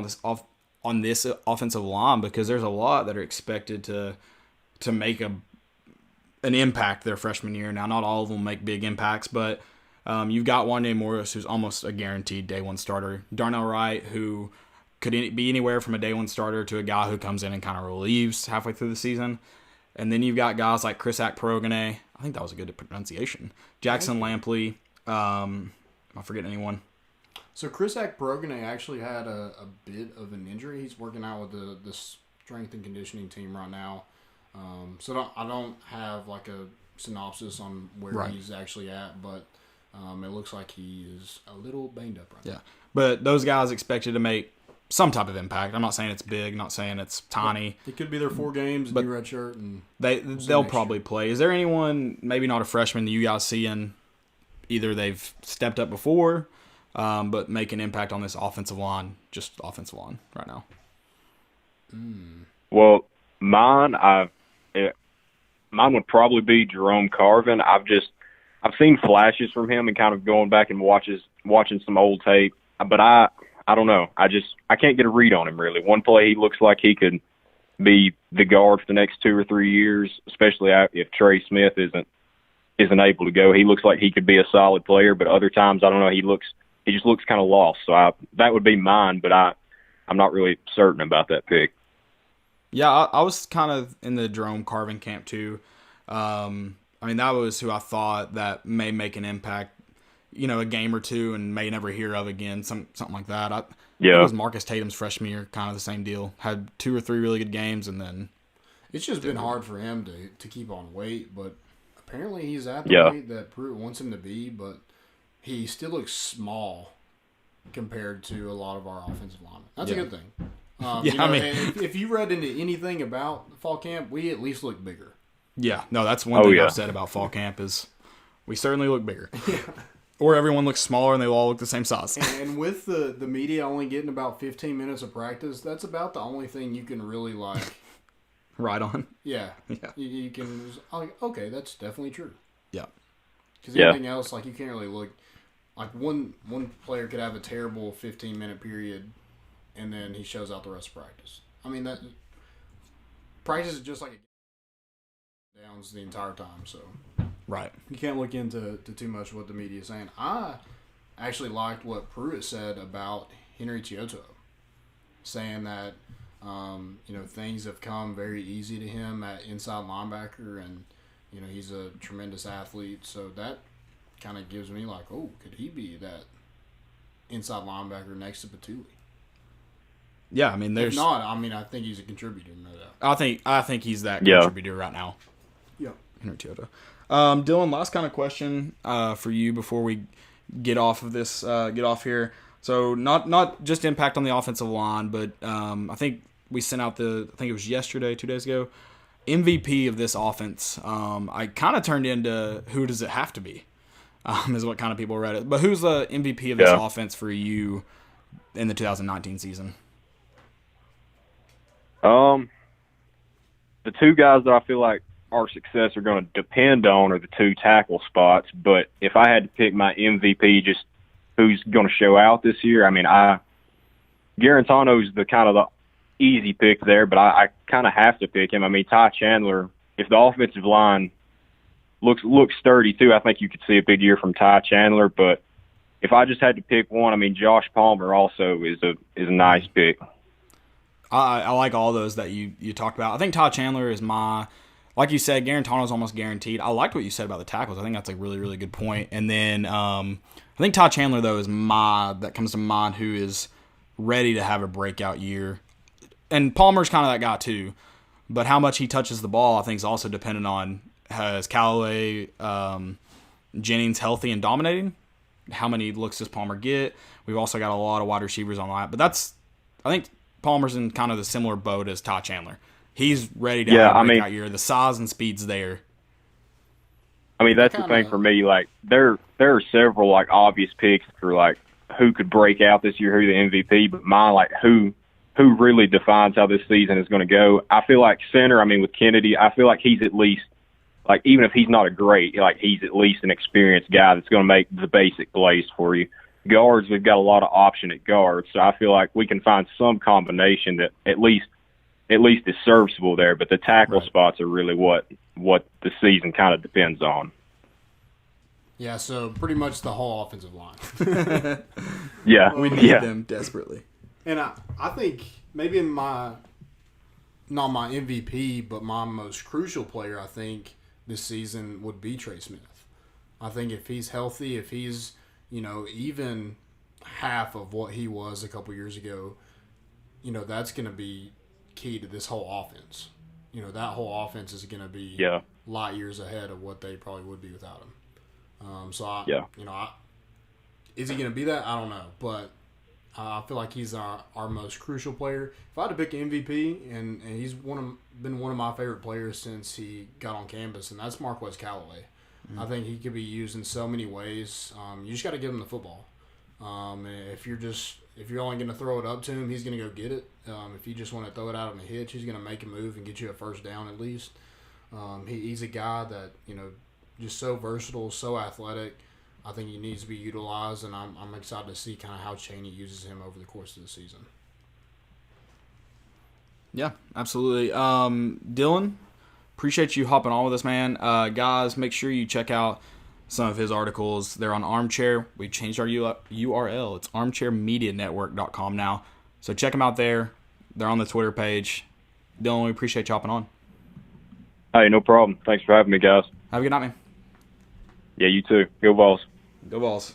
[SPEAKER 1] on this offensive line, because there's a lot that are expected to make an impact their freshman year. Now, not all of them make big impacts, but you've got Wande Morris, who's almost a guaranteed day one starter. Darnell Wright, who could be anywhere from a day one starter to a guy who comes in and kind of relieves halfway through the season. And then you've got guys like Chris Progene. I think that was a good pronunciation. Jackson Lampley. Am I forgetting anyone?
[SPEAKER 2] So Chris Progene actually had a bit of an injury. He's working out with the strength and conditioning team right now. So I don't have like a synopsis on where he's actually at, but it looks like he is a little banged up right now.
[SPEAKER 1] Yeah, but those guys expected to make some type of impact. I'm not saying it's big, not saying it's tiny.
[SPEAKER 2] It could be their 4 games, new red shirt, and
[SPEAKER 1] they'll probably play. Is there anyone, maybe not a freshman, that you guys see in either they've stepped up before, but make an impact on this offensive line, just offensive line right now?
[SPEAKER 3] Well, mine would probably be Jerome Carvin. I've seen flashes from him and kind of going back and watching some old tape, but I don't know. I can't get a read on him really. One play he looks like he could be the guard for the next 2 or 3 years, especially if Trey Smith isn't able to go. He looks like he could be a solid player, but other times I don't know. He just looks kind of lost. So that would be mine, but I'm not really certain about that pick.
[SPEAKER 1] Yeah, I was kind of in the Jerome Carvin camp too. I mean, that was who I thought that may make an impact, a game or two and may never hear of again, something like that. It was Marcus Tatum's freshman year, kind of the same deal. Had 2 or 3 really good games, and then
[SPEAKER 2] it's just been hard for him to keep on weight, but apparently he's at the weight that Pruitt wants him to be, but he still looks small compared to a lot of our offensive linemen. That's a good thing.
[SPEAKER 1] I mean,
[SPEAKER 2] if you read into anything about fall camp, we at least look bigger.
[SPEAKER 1] Yeah, no, that's one thing I've said about fall camp is we certainly look bigger. Or everyone looks smaller and they all look the same size.
[SPEAKER 2] And with the media only getting about 15 minutes of practice, that's about the only thing you can really
[SPEAKER 1] right on.
[SPEAKER 2] Yeah. You can, okay, that's definitely true.
[SPEAKER 1] Yeah.
[SPEAKER 2] Because anything else, you can't really look, one player could have a terrible 15-minute period and then he shows out the rest of practice. I mean, that practice is just like a downs the entire time, so
[SPEAKER 1] right.
[SPEAKER 2] You can't look into too much of what the media is saying. I actually liked what Pruitt said about Henry Chioto, saying that things have come very easy to him at inside linebacker, and he's a tremendous athlete. So that kind of gives me could he be that inside linebacker next to Patuli?
[SPEAKER 1] Yeah, I mean, there's.
[SPEAKER 2] If not, I think he's a contributor, no doubt.
[SPEAKER 1] I think he's that contributor right now.
[SPEAKER 2] Yeah.
[SPEAKER 1] Henry Chioto. Dillon, last kind of question for you before we get off of this, get off here. So not just impact on the offensive line, but I think we sent out I think it was yesterday, 2 days ago, MVP of this offense. I kind of turned into who does it have to be, is what kind of people read it. But who's the MVP of this offense for you in the 2019 season?
[SPEAKER 3] The 2 guys that I feel like our success are going to depend on are the 2 tackle spots. But if I had to pick my MVP, just who's going to show out this year, I mean, Garantano's the kind of the easy pick there, but I kind of have to pick him. I mean, Ty Chandler, if the offensive line looks sturdy too. I think you could see a big year from Ty Chandler, but if I just had to pick one, I mean, Josh Palmer also is a nice pick.
[SPEAKER 1] I like all those that you talked about. I think Ty Chandler is like you said, Garantano's almost guaranteed. I liked what you said about the tackles. I think that's a really, really good point. And then I think Ty Chandler, though, is that comes to mind, who is ready to have a breakout year. And Palmer's kind of that guy, too. But how much he touches the ball, I think, is also dependent on, has Callaway Jennings healthy and dominating? How many looks does Palmer get? We've also got a lot of wide receivers on that. But I think Palmer's in kind of the similar boat as Ty Chandler. He's ready to have a breakout year. The size and speed's there.
[SPEAKER 3] I mean, that's the thing for me. Like, there are several, like, obvious picks for, like, who could break out this year, who the MVP, but mine, like, who really defines how this season is going to go. I feel like center, I mean, with Kennedy, I feel like he's at least, like, even if he's not a great, like, he's at least an experienced guy that's going to make the basic plays for you. Guards, we've got a lot of option at guards, so I feel like we can find some combination that at least is serviceable there, but the tackle spots are really what the season kind of depends on.
[SPEAKER 2] Yeah, so pretty much the whole offensive line.
[SPEAKER 3] Yeah.
[SPEAKER 1] We need them desperately.
[SPEAKER 2] And I think maybe not my MVP, but my most crucial player, I think, this season would be Trey Smith. I think if he's healthy, if he's, even half of what he was a couple years ago, that's going to be key to this whole offense. That whole offense is going to be light years ahead of what they probably would be without him. Is he going to be that? I don't know, but I feel like he's our most crucial player. If I had to pick an MVP, and he's been one of my favorite players since he got on campus, and that's Marquez Callaway. Mm-hmm. I think he could be used in so many ways. You just got to give him the football. If you're only going to throw it up to him, he's going to go get it. If you just want to throw it out on the hitch, he's going to make a move and get you a first down at least. He's a guy that, just so versatile, so athletic. I think he needs to be utilized, and I'm excited to see kind of how Chaney uses him over the course of the season.
[SPEAKER 1] Yeah, absolutely. Dillon, appreciate you hopping on with us, man. Guys, make sure you check out some of his articles. They're on Armchair. We changed our URL. It's armchairmedianetwork.com now. So check them out there. They're on the Twitter page. Dillon, we appreciate you hopping on.
[SPEAKER 3] Hey, no problem. Thanks for having me, guys.
[SPEAKER 1] Have a good night, man.
[SPEAKER 3] Yeah, you too. Go Vols.
[SPEAKER 1] Go Vols.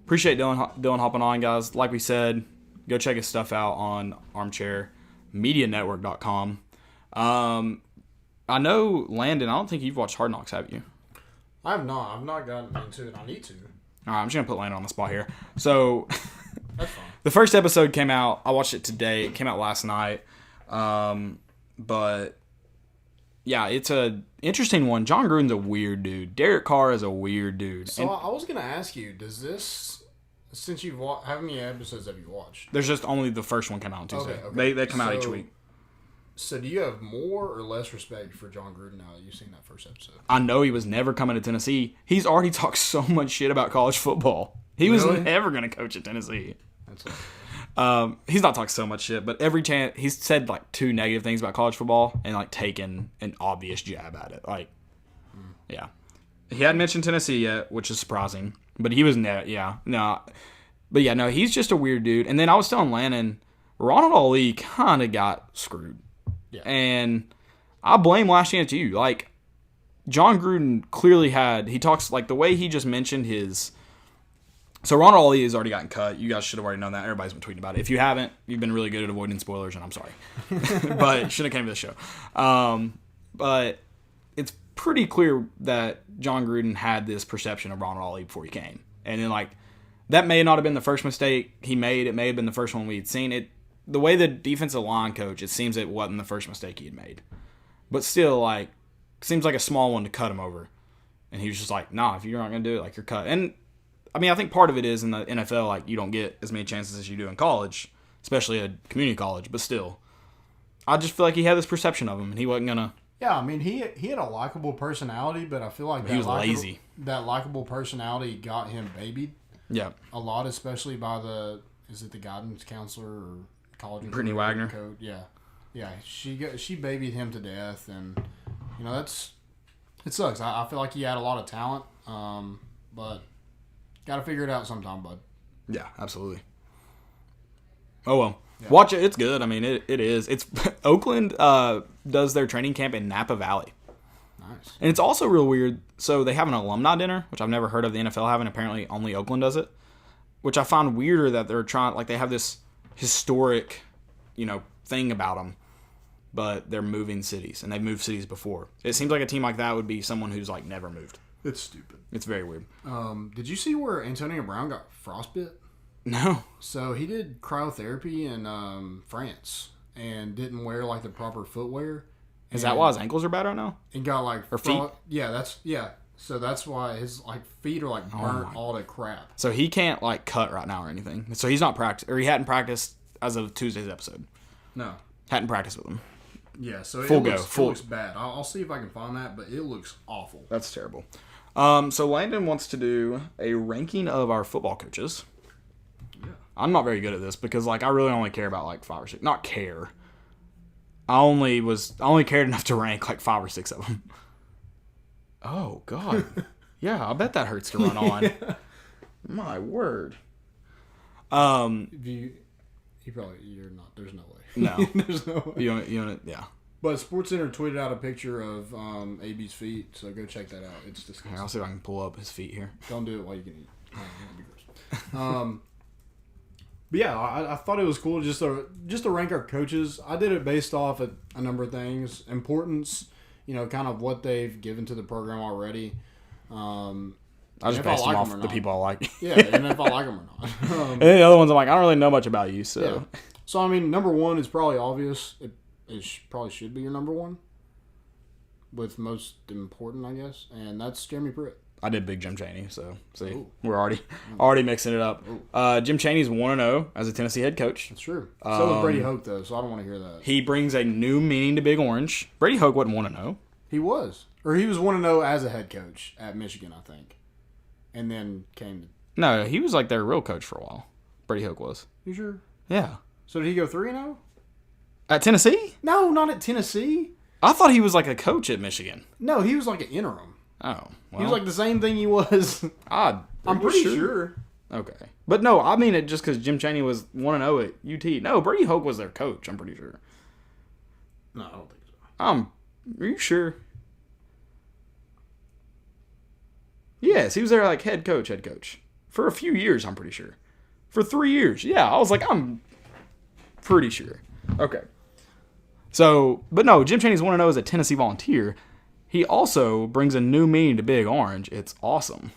[SPEAKER 1] Appreciate Dillon hopping on, guys. Like we said, go check his stuff out on armchairmedianetwork.com. I know, Landon, I don't think you've watched Hard Knocks, have you?
[SPEAKER 2] I have not. I've not gotten into it. I need to.
[SPEAKER 1] All right, I'm just going to put Landon on the spot here. So,
[SPEAKER 2] that's fine.
[SPEAKER 1] The first episode came out. I watched it today. It came out last night. But, yeah, it's a interesting one. John Gruden's a weird dude. Derek Carr is a weird dude.
[SPEAKER 2] So, I was going to ask you, does this, since you've watched, how many episodes have you watched?
[SPEAKER 1] There's just only the first one came out on Tuesday. Okay. They come out each week.
[SPEAKER 2] So do you have more or less respect for John Gruden now that you've seen that first episode?
[SPEAKER 1] I know he was never coming to Tennessee. He's already talked so much shit about college football. He was never going to coach at Tennessee.
[SPEAKER 2] That's
[SPEAKER 1] he's not talked so much shit, but every chance he's said like 2 negative things about college football and like taken an obvious jab at it. Like, yeah, he hadn't mentioned Tennessee yet, which is surprising. But he was But yeah, no, he's just a weird dude. And then I was telling Lannon, Ronald Ali kind of got screwed. Yeah. And I blame last chance you. Like, John Gruden clearly he talks, like, the way he just mentioned his. So, Ronald Ali has already gotten cut. You guys should have already known that. Everybody's been tweeting about it. If you haven't, you've been really good at avoiding spoilers, and I'm sorry. But should have came to the show. But it's pretty clear that John Gruden had this perception of Ronald Ali before he came. And then, like, that may not have been the first mistake he made. It may have been the first one we had seen. The way the defensive line coach, it seems it wasn't the first mistake he had made. But still, like, seems like a small one to cut him over. And he was just like, nah, if you're not going to do it, like, you're cut. And, I mean, I think part of it is in the NFL, like, you don't get as many chances as you do in college, especially at community college. But still, I just feel like he had this perception of him, and he wasn't going to.
[SPEAKER 2] Yeah, I mean, he had a likable personality, but I feel like
[SPEAKER 1] he was lazy.
[SPEAKER 2] That likable personality got him babied.
[SPEAKER 1] Yeah.
[SPEAKER 2] A lot, especially by the guidance counselor or college
[SPEAKER 1] Brittany Wagner.
[SPEAKER 2] Code. Yeah, she babied him to death, and that's It sucks. I feel like he had a lot of talent, but got to figure it out sometime, bud.
[SPEAKER 1] Yeah, absolutely. Oh, well. Yeah. Watch it. It's good. I mean, it is. It's Oakland does their training camp in Napa Valley.
[SPEAKER 2] Nice.
[SPEAKER 1] And it's also real weird. So they have an alumni dinner, which I've never heard of the NFL having. Apparently, only Oakland does it, which I find weirder that they're trying, like they have this historic, thing about them, but they're moving cities, and they've moved cities before. It seems like a team like that would be someone who's like never moved.
[SPEAKER 2] It's stupid.
[SPEAKER 1] It's very weird.
[SPEAKER 2] Did you see where Antonio Brown got frostbite?
[SPEAKER 1] No.
[SPEAKER 2] So he did cryotherapy in France and didn't wear like the proper footwear.
[SPEAKER 1] Is that why his ankles are bad right now?
[SPEAKER 2] And got like
[SPEAKER 1] or feet?
[SPEAKER 2] Yeah. So that's why his feet are like burnt all to crap.
[SPEAKER 1] So he can't like cut right now or anything. So he's not practiced, or he hadn't practiced as of Tuesday's episode.
[SPEAKER 2] No.
[SPEAKER 1] Hadn't practiced with him.
[SPEAKER 2] Yeah. So
[SPEAKER 1] it
[SPEAKER 2] looks bad. I'll see if I can find that, but it looks awful.
[SPEAKER 1] That's terrible. So Landon wants to do a ranking of our football coaches. Yeah. I'm not very good at this because I really only care about 5 or 6. Not care. I only cared enough to rank 5 or 6 of them. Oh God. Yeah, I bet that hurts to run on. Yeah. My word.
[SPEAKER 2] You're not. There's no way.
[SPEAKER 1] No.
[SPEAKER 2] There's no way.
[SPEAKER 1] You want yeah.
[SPEAKER 2] But SportsCenter tweeted out a picture of AB's feet, so go check that out. It's disgusting.
[SPEAKER 1] Here, I'll see if I can pull up his feet here.
[SPEAKER 2] Don't do it while you can eat. That'd be gross. But yeah, I thought it was cool just to rank our coaches. I did it based off of a number of things, importance, kind of what they've given to the program already.
[SPEAKER 1] I just based them off the people I like.
[SPEAKER 2] Yeah, and if I like them or not.
[SPEAKER 1] And the other ones, I'm like, I don't really know much about you, so.
[SPEAKER 2] Yeah. So I mean, number one is probably obvious. It probably should be your number one, with most important, I guess, and that's Jeremy Pruitt.
[SPEAKER 1] I did Big Jim Chaney, so see, Ooh. We're already mixing it up. Jim Chaney's 1-0 as a Tennessee head coach.
[SPEAKER 2] That's true. So was Brady Hoke, though, so I don't want to hear that.
[SPEAKER 1] He brings a new meaning to Big Orange. Brady Hoke wasn't 1-0.
[SPEAKER 2] He was. Or he was 1-0 as a head coach at Michigan, I think. And then came to...
[SPEAKER 1] No, he was their real coach for a while. Brady Hoke was.
[SPEAKER 2] You sure?
[SPEAKER 1] Yeah.
[SPEAKER 2] So did he go 3-0?
[SPEAKER 1] At Tennessee?
[SPEAKER 2] No, not at Tennessee.
[SPEAKER 1] I thought he was a coach at Michigan.
[SPEAKER 2] No, he was an interim.
[SPEAKER 1] Oh, well.
[SPEAKER 2] He was the same thing he was.
[SPEAKER 1] I'm pretty sure. Okay. But no, I mean it just because Jim Chaney was 1-0 at UT. No, Brady Hoke was their coach, I'm pretty sure.
[SPEAKER 2] No, I don't think so.
[SPEAKER 1] Are you sure? Yes, he was their head coach. For a few years, I'm pretty sure. For 3 years. Yeah, I was I'm pretty sure. Okay. So, but no, Jim Chaney's 1-0 as a Tennessee Volunteer. He also brings a new meaning to Big Orange. It's awesome.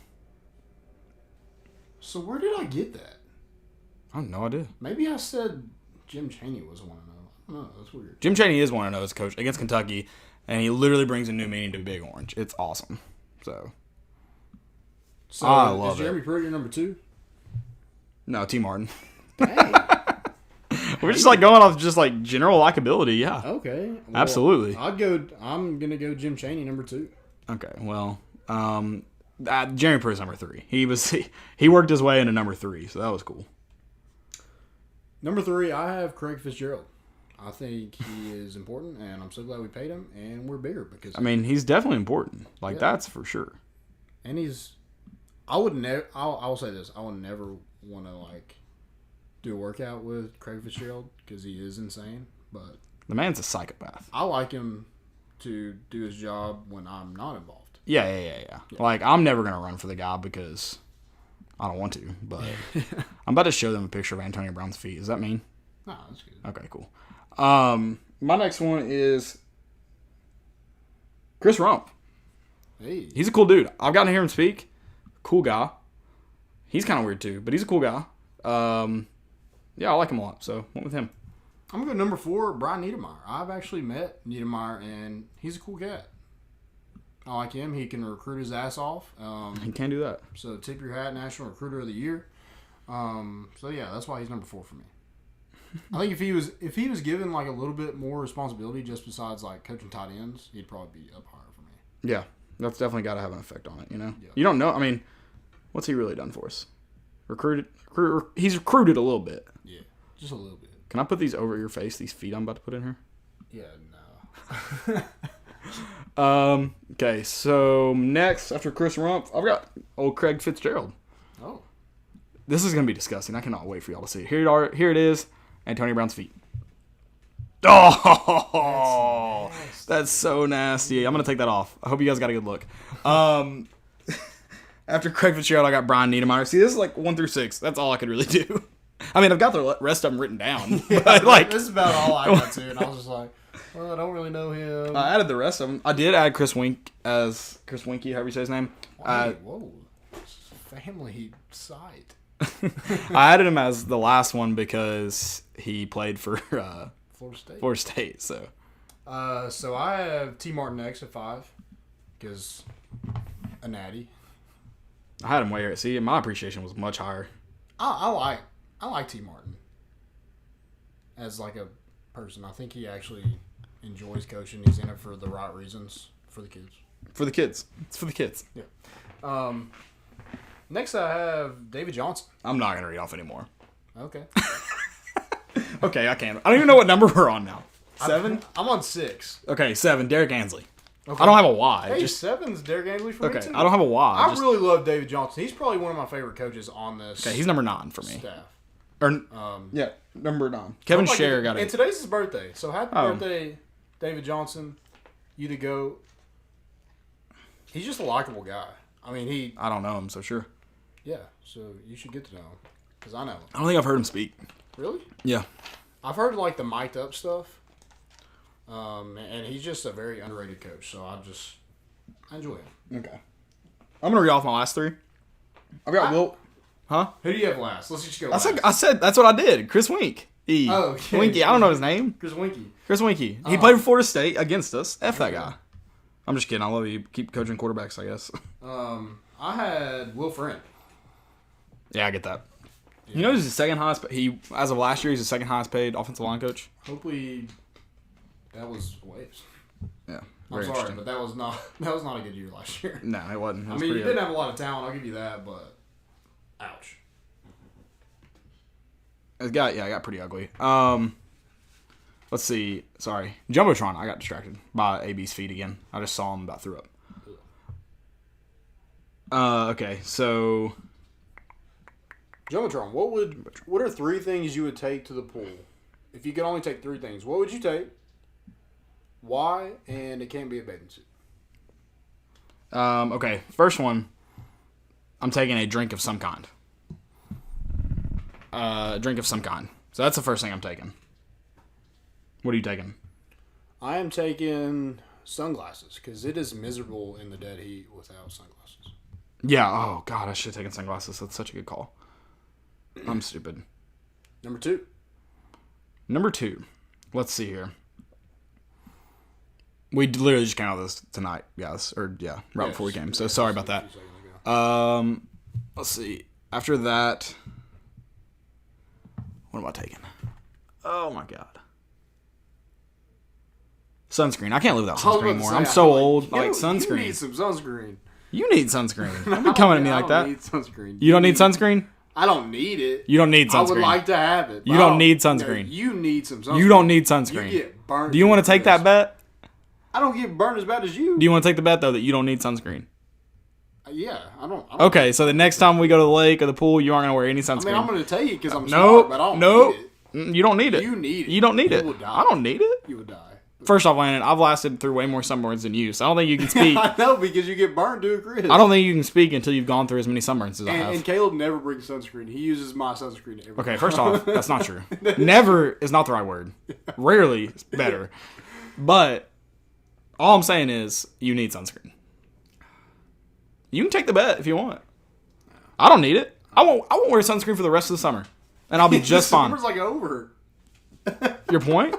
[SPEAKER 2] So where did I get that?
[SPEAKER 1] I have no idea.
[SPEAKER 2] Maybe I said Jim Chaney was 1-0. I don't know. That's weird.
[SPEAKER 1] Jim Chaney is 1-0 as a coach against Kentucky, and he literally brings a new meaning to Big Orange. It's awesome. So I love
[SPEAKER 2] is Jeremy Pruitt your number 2?
[SPEAKER 1] No, T. Martin.
[SPEAKER 2] Dang.
[SPEAKER 1] We're just going off just general likability, yeah.
[SPEAKER 2] Okay. Well,
[SPEAKER 1] absolutely.
[SPEAKER 2] I'm gonna go Jim Chaney number 2.
[SPEAKER 1] Okay, well, Jeremy Pruitt's number 3. He worked his way into number 3, so that was cool.
[SPEAKER 2] Number 3, I have Craig Fitzgerald. I think he is important, and I'm so glad we paid him, and we're bigger because.
[SPEAKER 1] I mean, he's definitely important. That's for sure.
[SPEAKER 2] And I would never. I will say this: I would never want to do a workout with Craig Fitzgerald because he is insane. But
[SPEAKER 1] the man's a psychopath.
[SPEAKER 2] I like him to do his job when I'm not involved.
[SPEAKER 1] Yeah. I'm never gonna run for the guy because I don't want to. But I'm about to show them a picture of Antonio Brown's feet. Does that mean?
[SPEAKER 2] No, that's good.
[SPEAKER 1] Okay, cool. My next one is Chris Rump.
[SPEAKER 2] Hey,
[SPEAKER 1] he's a cool dude. I've gotten to hear him speak. Cool guy. He's kind of weird too, but he's a cool guy. Yeah, I like him a lot, so went with him.
[SPEAKER 2] I'm going to go number 4, Brian Niedermeyer. I've actually met Niedermeyer, and he's a cool cat. I like him. He can recruit his ass off.
[SPEAKER 1] He can do that.
[SPEAKER 2] So tip your hat, National Recruiter of the Year. So yeah, that's why he's number 4 for me. I think if he was given a little bit more responsibility, just besides coaching tight ends, he'd probably be up higher for me.
[SPEAKER 1] Yeah, that's definitely got to have an effect on it.
[SPEAKER 2] Yeah.
[SPEAKER 1] You don't know. I mean, what's he really done for us? He's recruited a little bit.
[SPEAKER 2] Yeah, just a little bit.
[SPEAKER 1] Can I put these over your face? These feet I'm about to put in here.
[SPEAKER 2] Yeah,
[SPEAKER 1] Okay, so next, after Chris Rumpf, I've got old Craig Fitzgerald.
[SPEAKER 2] Oh.
[SPEAKER 1] This is going to be disgusting. I cannot wait for y'all to see it. Here it is. Antonio Brown's feet. Oh, that's so nasty. I'm going to take that off. I hope you guys got a good look. After Craig Fitzgerald, I got Brian Niedermeyer. See, this is like 1 through 6. That's all I could really do. I mean, I've got the rest of them written down.
[SPEAKER 2] Yeah,
[SPEAKER 1] but like,
[SPEAKER 2] this is about all I got to, and I was just like, well, I don't really know him.
[SPEAKER 1] I added the rest of them. I did add Chris Winky, however you say his name.
[SPEAKER 2] Whoa. Family site.
[SPEAKER 1] I added him as the last one because he played for
[SPEAKER 2] Florida
[SPEAKER 1] State. So
[SPEAKER 2] I have T. Martin X at 5 because a natty.
[SPEAKER 1] I had him way here. See, my appreciation was much higher.
[SPEAKER 2] I like T. Martin as like a person. I think he actually enjoys coaching. He's in it for the right reasons for the kids.
[SPEAKER 1] For the kids. It's for the kids.
[SPEAKER 2] Yeah. Next I have David Johnson.
[SPEAKER 1] I'm not going to read off anymore.
[SPEAKER 2] Okay.
[SPEAKER 1] Okay, I can. I don't even know what number we're on now. 7?
[SPEAKER 2] I'm on 6.
[SPEAKER 1] Okay, 7. Derek Ansley.
[SPEAKER 2] Okay.
[SPEAKER 1] I don't have a why.
[SPEAKER 2] Hey,
[SPEAKER 1] Just
[SPEAKER 2] 7's Derek Ansley for me
[SPEAKER 1] okay.
[SPEAKER 2] too.
[SPEAKER 1] I don't have a why.
[SPEAKER 2] I really love David Johnson. He's probably one of my favorite coaches on this.
[SPEAKER 1] Okay, he's number 9 for me.
[SPEAKER 2] Staff.
[SPEAKER 1] Or yeah, number 9. Kevin Scher got it.
[SPEAKER 2] And today's his birthday, so happy birthday, David Johnson. You the GOAT. He's just a likable guy. I mean,
[SPEAKER 1] I don't know him, so sure.
[SPEAKER 2] Yeah, so you should get to know him because I know him.
[SPEAKER 1] I don't think I've heard him speak.
[SPEAKER 2] Really?
[SPEAKER 1] Yeah.
[SPEAKER 2] I've heard like the mic'd up stuff. And he's just a very underrated coach, so I enjoy him.
[SPEAKER 1] Okay. I'm gonna read off my last 3. I've got Will. Huh?
[SPEAKER 2] Who do you have last? Let's just go last.
[SPEAKER 1] I said that's what I did. Chris Wink.
[SPEAKER 2] Okay.
[SPEAKER 1] Winky. I don't know his name.
[SPEAKER 2] Chris Winky.
[SPEAKER 1] Chris Winky. He played for Florida State against us. F that guy. I'm just kidding. I love you. Keep coaching quarterbacks, I guess.
[SPEAKER 2] I had Will Friend.
[SPEAKER 1] Yeah, I get that. Yeah. You know, he's the second highest. As of last year, he's the second highest paid offensive line coach.
[SPEAKER 2] Hopefully, that was waves.
[SPEAKER 1] Yeah,
[SPEAKER 2] I'm sorry, but that was not a good year last year.
[SPEAKER 1] No, it wasn't.
[SPEAKER 2] You didn't have a lot of talent. I'll give you that, but ouch.
[SPEAKER 1] It got pretty ugly. Let's see. Sorry, JumboTron. I got distracted by AB's feet again. I just saw him about threw up. Okay, so
[SPEAKER 2] JumboTron, what are 3 things you would take to the pool? If you could only take 3 things, what would you take? Why? And it can't be a bathing suit.
[SPEAKER 1] Okay, first one. I'm taking a drink of some kind. A drink of some kind. So that's the first thing I'm taking. What are you taking?
[SPEAKER 2] I am taking sunglasses because it is miserable in the dead heat without sunglasses.
[SPEAKER 1] Yeah. Oh God, I should have taken sunglasses. That's such a good call. I'm stupid.
[SPEAKER 2] Number 2.
[SPEAKER 1] Let's see here. We literally just came out of this tonight, guys. Right before we came. So sorry about that. Let's see. After that, what am I taking? Oh my God. Sunscreen. I can't live without sunscreen anymore. I'm so old. Like sunscreen.
[SPEAKER 2] You need some sunscreen.
[SPEAKER 1] You need sunscreen. Don't be coming at me like that.
[SPEAKER 2] I don't need sunscreen.
[SPEAKER 1] You don't need sunscreen?
[SPEAKER 2] I don't need it.
[SPEAKER 1] You don't need sunscreen.
[SPEAKER 2] I would like to have it.
[SPEAKER 1] You don't need sunscreen.
[SPEAKER 2] No, you need some sunscreen.
[SPEAKER 1] You don't need sunscreen.
[SPEAKER 2] You get burnt.
[SPEAKER 1] Do you want to take that bet?
[SPEAKER 2] I don't get burned as bad as you.
[SPEAKER 1] Do you want to take the bet, though, that you don't need sunscreen?
[SPEAKER 2] Yeah, I don't.
[SPEAKER 1] Okay, so the next time we go to the lake or the pool, you aren't going to wear any sunscreen.
[SPEAKER 2] I mean, I'm going to tell you because I'm smart, but I don't need it.
[SPEAKER 1] You don't need it.
[SPEAKER 2] You need it.
[SPEAKER 1] You don't need it.
[SPEAKER 2] Will die.
[SPEAKER 1] I don't need it.
[SPEAKER 2] You would die.
[SPEAKER 1] First off, Landon, I've lasted through way more sunburns than you, so I don't think you can speak.
[SPEAKER 2] I know, because you get burned to a crisp.
[SPEAKER 1] I don't think you can speak until you've gone through as many sunburns as I have.
[SPEAKER 2] And Caleb never brings sunscreen. He uses my sunscreen every
[SPEAKER 1] Okay, first off, that's not true. Never is not the right word. Rarely is better. But all I'm saying is you need sunscreen. You can take the bet if you want. I don't need it. I won't wear sunscreen for the rest of the summer, and I'll be just fine.
[SPEAKER 2] Summer's like over.
[SPEAKER 1] Your point?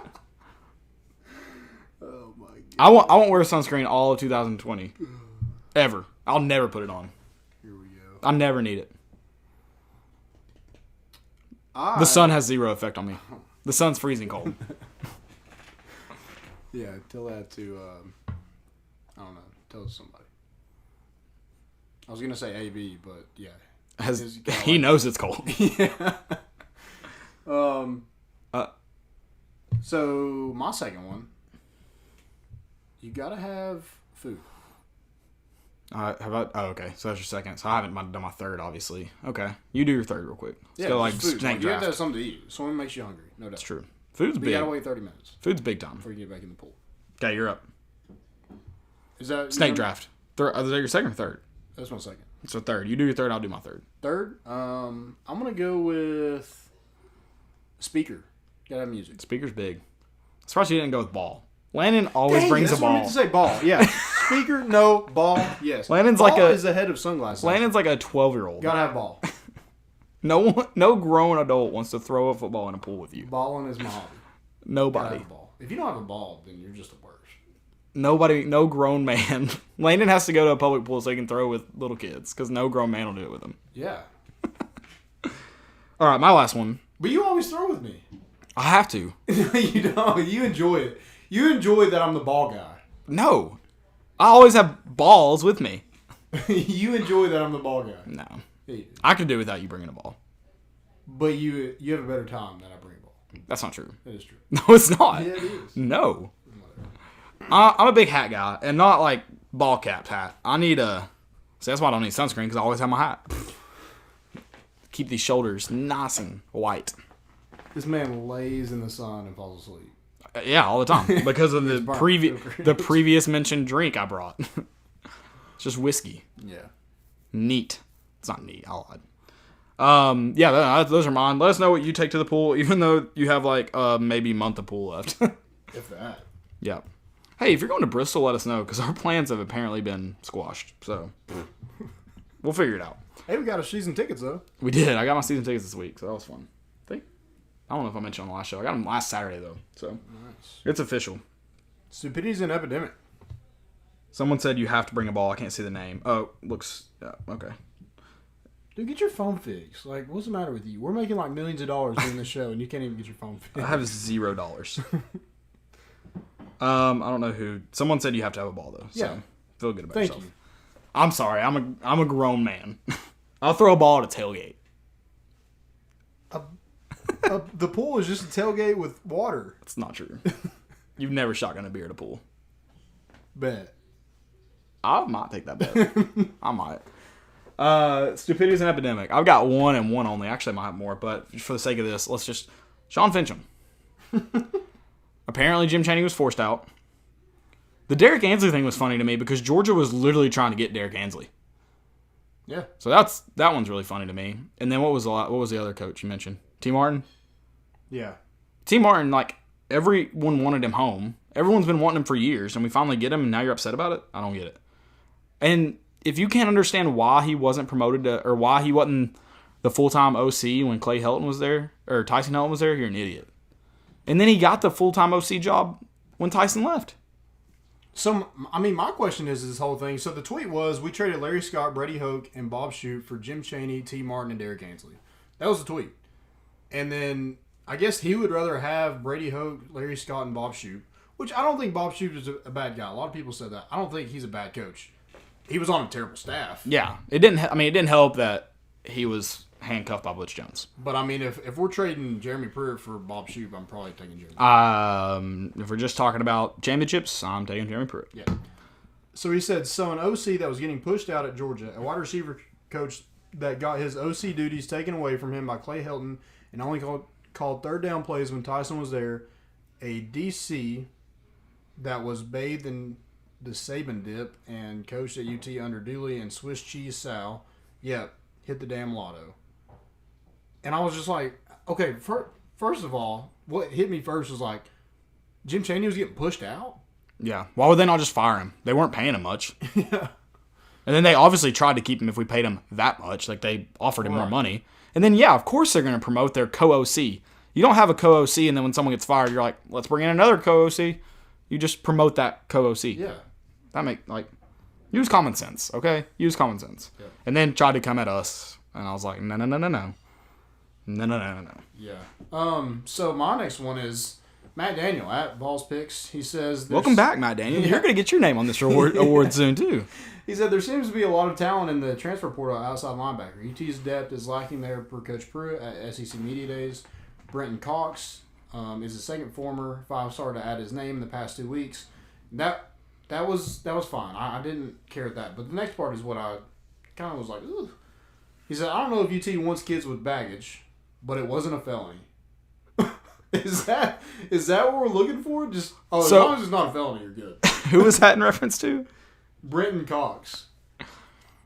[SPEAKER 2] Oh my God.
[SPEAKER 1] I won't wear sunscreen all of 2020. Ever. I'll never put it on.
[SPEAKER 2] Here we go.
[SPEAKER 1] I never need it. The sun has zero effect on me. The sun's freezing cold.
[SPEAKER 2] Yeah, tell that to I don't know. Tell it to somebody. I was gonna say AB, but yeah.
[SPEAKER 1] He knows it's cold.
[SPEAKER 2] Yeah. So my second one, you gotta have Food.
[SPEAKER 1] How about? Oh, okay. So that's your second. So I haven't done my third, obviously. Okay, you do your third real quick. Let's go like
[SPEAKER 2] food.
[SPEAKER 1] snake
[SPEAKER 2] You have
[SPEAKER 1] draft.
[SPEAKER 2] to have something to eat. Swimming makes you hungry. No doubt.
[SPEAKER 1] That's true. Food's
[SPEAKER 2] But
[SPEAKER 1] big.
[SPEAKER 2] you gotta wait 30 minutes
[SPEAKER 1] Food's big time.
[SPEAKER 2] before you get back in the pool.
[SPEAKER 1] Okay, you're up.
[SPEAKER 2] Is that
[SPEAKER 1] Snake draft. Is that your second or third?
[SPEAKER 2] That's my second.
[SPEAKER 1] So third. You do your third. I'll do my third.
[SPEAKER 2] Third, I'm gonna go with speaker. Gotta have music.
[SPEAKER 1] Speaker's big. I'm surprised you didn't go with ball. Landon always
[SPEAKER 2] Dang,
[SPEAKER 1] brings
[SPEAKER 2] that's
[SPEAKER 1] a
[SPEAKER 2] what I
[SPEAKER 1] ball.
[SPEAKER 2] meant to say ball. Yeah. Speaker, no. Ball, yes.
[SPEAKER 1] Landon's
[SPEAKER 2] ball
[SPEAKER 1] like a-
[SPEAKER 2] is the head of sunglasses.
[SPEAKER 1] Landon's like a 12-year-old.
[SPEAKER 2] Gotta have ball.
[SPEAKER 1] No grown adult wants to throw a football in a pool with you.
[SPEAKER 2] Balling is my hobby. Gotta
[SPEAKER 1] Nobody.
[SPEAKER 2] have a ball. If you don't have a ball, then you're just the worst.
[SPEAKER 1] Nobody. No grown man. Landon has to go to a public pool so he can throw with little kids because no grown man will do it with him.
[SPEAKER 2] Yeah.
[SPEAKER 1] All right, my last one.
[SPEAKER 2] But you always throw with me.
[SPEAKER 1] I have to.
[SPEAKER 2] You don't. You enjoy it. You enjoy that I'm the ball guy.
[SPEAKER 1] No. I always have balls with me.
[SPEAKER 2] You enjoy that I'm the ball guy.
[SPEAKER 1] No.
[SPEAKER 2] Yeah, you do.
[SPEAKER 1] I could do without you bringing a ball.
[SPEAKER 2] But you have a better time than I bring a ball.
[SPEAKER 1] That's not true.
[SPEAKER 2] That is true.
[SPEAKER 1] No, it's not.
[SPEAKER 2] Yeah, it is.
[SPEAKER 1] No. I'm a big hat guy, and not like ball capped hat. I need a... See, that's why I don't need sunscreen, because I always have my hat. Keep these shoulders nice and white.
[SPEAKER 2] This man lays in the sun and falls asleep.
[SPEAKER 1] Yeah, all the time. Because of the
[SPEAKER 2] burnt.
[SPEAKER 1] previous mentioned drink I brought. It's just whiskey.
[SPEAKER 2] Yeah.
[SPEAKER 1] Neat. It's not neat. I'll lie. Yeah, those are mine. Let us know what you take to the pool, even though you have like maybe a month of pool left.
[SPEAKER 2] If that.
[SPEAKER 1] Yeah. Hey, if you're going to Bristol, let us know, because our plans have apparently been squashed. So we'll figure it out.
[SPEAKER 2] Hey, we got our season tickets, though.
[SPEAKER 1] We did. I got my season tickets this week, so that was fun. I don't know if I mentioned on the last show. I got them last Saturday, though. So
[SPEAKER 2] Nice.
[SPEAKER 1] it's official.
[SPEAKER 2] Stupidity's an epidemic.
[SPEAKER 1] Someone said you have to bring a ball. I can't see the name. Oh, looks... Yeah, okay.
[SPEAKER 2] Dude, get your phone fixed. Like, what's the matter with you? We're making like millions of dollars doing this show, and you can't even get your phone fixed.
[SPEAKER 1] I have $0. I don't know who. Someone said you have to have a ball, though. So
[SPEAKER 2] Yeah.
[SPEAKER 1] feel good about
[SPEAKER 2] Thank
[SPEAKER 1] yourself.
[SPEAKER 2] you.
[SPEAKER 1] I'm sorry. I'm a grown man. I'll throw a ball at a tailgate.
[SPEAKER 2] The pool is just a tailgate with water.
[SPEAKER 1] That's not true. You've never shotgun a beer at a pool.
[SPEAKER 2] Bet.
[SPEAKER 1] I might take that bet. I might. Stupidity is an epidemic. I've got one and one only. Actually, I might have more, but for the sake of this, let's just... Sean Fincham. Apparently, Jim Chaney was forced out. The Derek Ansley thing was funny to me because Georgia was literally trying to get Derek Ansley.
[SPEAKER 2] Yeah.
[SPEAKER 1] So that one's really funny to me. And then what was the other coach you mentioned? T. Martin?
[SPEAKER 2] Yeah.
[SPEAKER 1] T. Martin, like, everyone wanted him home. Everyone's been wanting him for years, and we finally get him, and now you're upset about it? I don't get it. And if you can't understand why he wasn't promoted to, or why he wasn't the full-time OC when Clay Helton was there, or Tyson Helton was there, you're an idiot. And then he got the full-time OC job when Tyson left.
[SPEAKER 2] So, I mean, my question is this whole thing. So, the tweet was, we traded Larry Scott, Brady Hoke, and Bob Shute for Jim Chaney, T. Martin, and Derek Ansley. That was the tweet. And then, I guess he would rather have Brady Hoke, Larry Scott, and Bob Shute, which I don't think Bob Shute is a bad guy. A lot of people said that. I don't think he's a bad coach. He was on a terrible staff.
[SPEAKER 1] Yeah. It didn't help that he was handcuffed by Butch Jones.
[SPEAKER 2] But, I mean, if we're trading Jeremy Pruitt for Bob Shute, I'm probably taking Jeremy.
[SPEAKER 1] If we're just talking about championships, I'm taking Jeremy Pruitt.
[SPEAKER 2] Yeah. So he said, so an OC that was getting pushed out at Georgia, a wide receiver coach that got his OC duties taken away from him by Clay Helton and only called third down plays when Tyson was there, a DC that was bathed in the Saban dip and coached at UT under Dooley and Swiss cheese Sal, hit the damn lotto. And I was just like, okay, first of all, what hit me first was like, Jim Chaney was getting pushed out?
[SPEAKER 1] Yeah. Why would they not just fire him? They weren't paying him much.
[SPEAKER 2] Yeah.
[SPEAKER 1] And then they obviously tried to keep him if we paid him that much. Like, they offered him more money. And then, yeah, of course they're going to promote their co-OC. You don't have a co-OC, and then when someone gets fired, you're like, let's bring in another co-OC. You just promote that co-OC.
[SPEAKER 2] Yeah.
[SPEAKER 1] Use common sense, okay? Use common sense.
[SPEAKER 2] Yeah.
[SPEAKER 1] And then tried to come at us. And I was like, no. No.
[SPEAKER 2] Yeah. So my next one is Matt Daniel at Vols Picks. He says...
[SPEAKER 1] Welcome back, Matt Daniel. You're going to get your name on this award soon, too.
[SPEAKER 2] He said there seems to be a lot of talent in the transfer portal outside linebacker. UT's depth is lacking there per Coach Pruitt at SEC Media Days. Brenton Cox is the second former 5-star to add his name in the past 2 weeks. That that was fine. I didn't care at that. But the next part is what I kind of was like, ugh. He said, I don't know if UT wants kids with baggage, but it wasn't a felony. Is that what we're looking for? Just as long as it's not a felony, you're good.
[SPEAKER 1] Who was that in reference to?
[SPEAKER 2] Brenton Cox.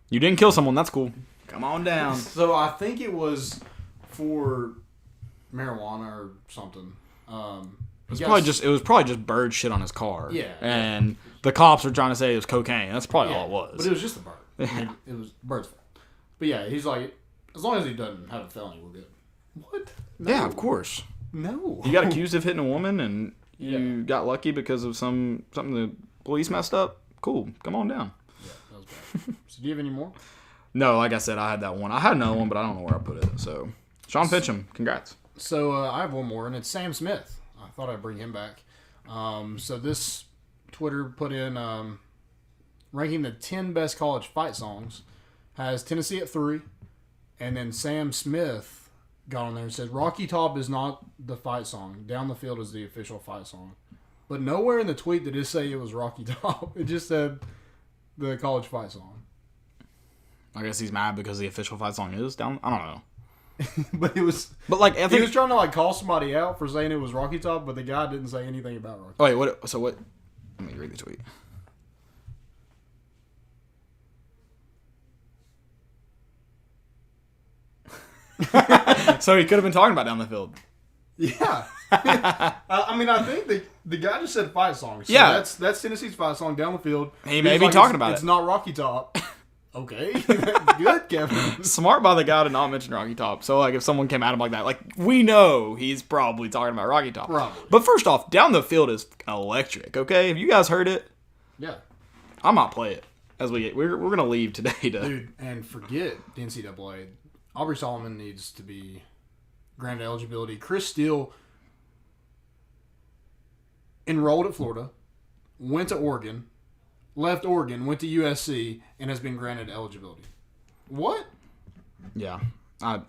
[SPEAKER 1] You didn't kill someone. That's cool. Come on down.
[SPEAKER 2] So I think it was for marijuana or something.
[SPEAKER 1] It was probably just bird shit on his car.
[SPEAKER 2] Yeah.
[SPEAKER 1] And the cops were trying to say it was cocaine. That's probably all it was.
[SPEAKER 2] But it was just a bird. It was bird's fault. But yeah, he's like, as long as he doesn't have a felony, we're good. What? No.
[SPEAKER 1] Yeah, of course.
[SPEAKER 2] No.
[SPEAKER 1] You got accused of hitting a woman and you got lucky because of something the police messed up? Cool. Come on down.
[SPEAKER 2] Yeah, that was bad. So do you have any more?
[SPEAKER 1] No, like I said, I had that one. I had another one, but I don't know where I put it. So, Sean Pitcham, congrats.
[SPEAKER 2] So I have one more, and it's Sam Smith. I thought I'd bring him back. So this Twitter put in ranking the 10 best college fight songs. Has Tennessee at 3, and then Sam Smith got on there and said, Rocky Top is not the fight song. Down the Field is the official fight song. But nowhere in the tweet did it say it was Rocky Top. It just said the college fight song.
[SPEAKER 1] I guess he's mad because the official fight song is down. I don't know.
[SPEAKER 2] But it was.
[SPEAKER 1] But like, I think
[SPEAKER 2] he was trying to call somebody out for saying it was Rocky Top, but the guy didn't say anything about Rocky.
[SPEAKER 1] Oh wait, what? So what? Let me read the tweet. So he could have been talking about Down the Field.
[SPEAKER 2] Yeah. I mean, I think the guy just said fight song. So
[SPEAKER 1] yeah.
[SPEAKER 2] That's Tennessee's fight song, Down the Field.
[SPEAKER 1] He may be talking about it.
[SPEAKER 2] It's not Rocky Top. Okay. Good, Kevin.
[SPEAKER 1] Smart by the guy to not mention Rocky Top. So, like, if someone came at him like that, like, we know he's probably talking about Rocky Top.
[SPEAKER 2] Probably.
[SPEAKER 1] But first off, Down the Field is electric, okay? Have you guys heard it?
[SPEAKER 2] Yeah.
[SPEAKER 1] I might play it as we're going to leave today to...
[SPEAKER 2] Dude, and forget the NCAA. Aubrey Solomon needs to be granted eligibility. Chris Steele enrolled at Florida, went to Oregon, left Oregon, went to USC, and has been granted eligibility. What?
[SPEAKER 1] Yeah. I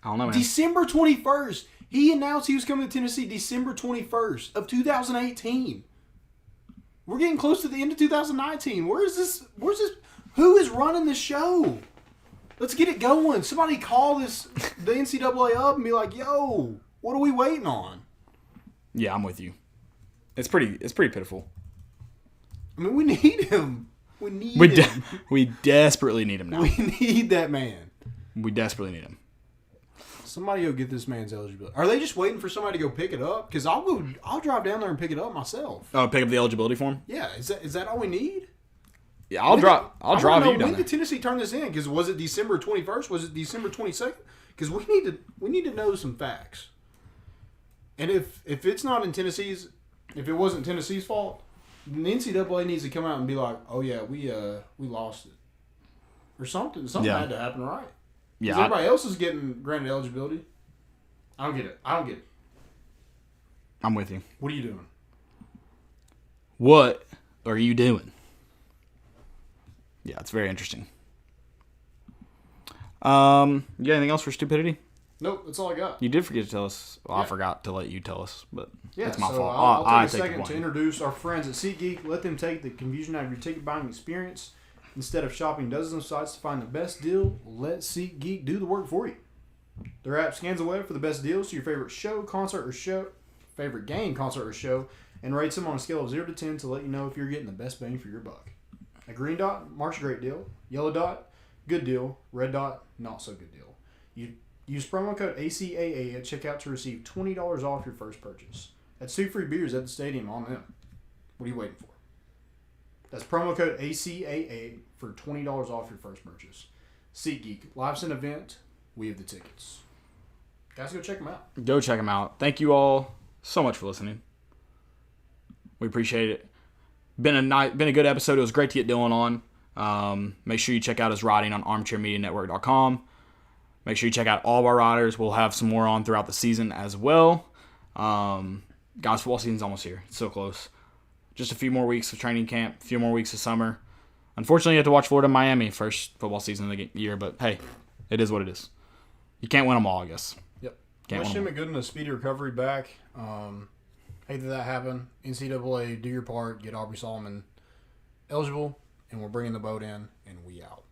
[SPEAKER 1] don't know, man.
[SPEAKER 2] December 21st. He announced he was coming to Tennessee December 21st of 2018. We're getting close to the end of 2019. Where's this? Who is running the show? Let's get it going. Somebody call the NCAA up and be like, yo, what are we waiting on?
[SPEAKER 1] Yeah, I'm with you. It's pretty pitiful.
[SPEAKER 2] I mean, we need him.
[SPEAKER 1] We desperately need him now.
[SPEAKER 2] We need that man.
[SPEAKER 1] We desperately need him.
[SPEAKER 2] Somebody go get this man's eligibility. Are they just waiting for somebody to go pick it up? Because I'll drive down there and pick it up myself.
[SPEAKER 1] Oh, pick up the eligibility form?
[SPEAKER 2] Yeah, is that all we need?
[SPEAKER 1] Yeah, I'll drive you down
[SPEAKER 2] When
[SPEAKER 1] there.
[SPEAKER 2] did Tennessee turn this in? Because was it December 21st? Was it December 22nd? Because we need to know some facts. And if it's not in Tennessee's, if it wasn't Tennessee's fault, then the NCAA needs to come out and be like, oh yeah, we lost it, or something. Something had to happen, right?
[SPEAKER 1] Yeah.
[SPEAKER 2] Because everybody else is getting granted eligibility. I don't get it.
[SPEAKER 1] I'm with you.
[SPEAKER 2] What are you doing?
[SPEAKER 1] What are you doing? Yeah, it's very interesting. You got anything else for stupidity?
[SPEAKER 2] Nope, that's all I got.
[SPEAKER 1] You did forget to tell us. Well,
[SPEAKER 2] Yeah.
[SPEAKER 1] I forgot to let you tell us, but
[SPEAKER 2] Yeah,
[SPEAKER 1] it's my
[SPEAKER 2] so
[SPEAKER 1] fault.
[SPEAKER 2] I'll take a
[SPEAKER 1] the
[SPEAKER 2] second to
[SPEAKER 1] blame.
[SPEAKER 2] introduce our friends at SeatGeek. Let them take the confusion out of your ticket buying experience. Instead of shopping dozens of sites to find the best deal, let SeatGeek do the work for you. Their app scans the web for the best deals to your favorite favorite game, concert, or show, and rates them on a scale of 0 to 10 to let you know if you're getting the best bang for your buck. A green dot marks a great deal. Yellow dot, good deal. Red dot, not so good deal. You use promo code ACAA at checkout to receive $20 off your first purchase. That's 2 free beers at the stadium on them. What are you waiting for? That's promo code ACAA for $20 off your first purchase. SeatGeek, Life's an event. We have the tickets. Guys, go check them out.
[SPEAKER 1] Go check them out. Thank you all so much for listening. We appreciate it. Been a good episode. It was great to get Dillon on. Make sure you check out his writing on armchairmedianetwork.com. Make sure you check out all of our riders. We'll have some more on throughout the season as well. Guys, football season's almost here. It's so close. Just a few more weeks of training camp, a few more weeks of summer. Unfortunately, you have to watch Florida and Miami first football season of the year, but hey, it is what it is. You can't win them all, I guess.
[SPEAKER 2] Yep.
[SPEAKER 1] Can't
[SPEAKER 2] Wish
[SPEAKER 1] win
[SPEAKER 2] him
[SPEAKER 1] them
[SPEAKER 2] a good and a speedy recovery back. hate that happened. NCAA, do your part. Get Aubrey Solomon eligible. And we're bringing the boat in. And we out.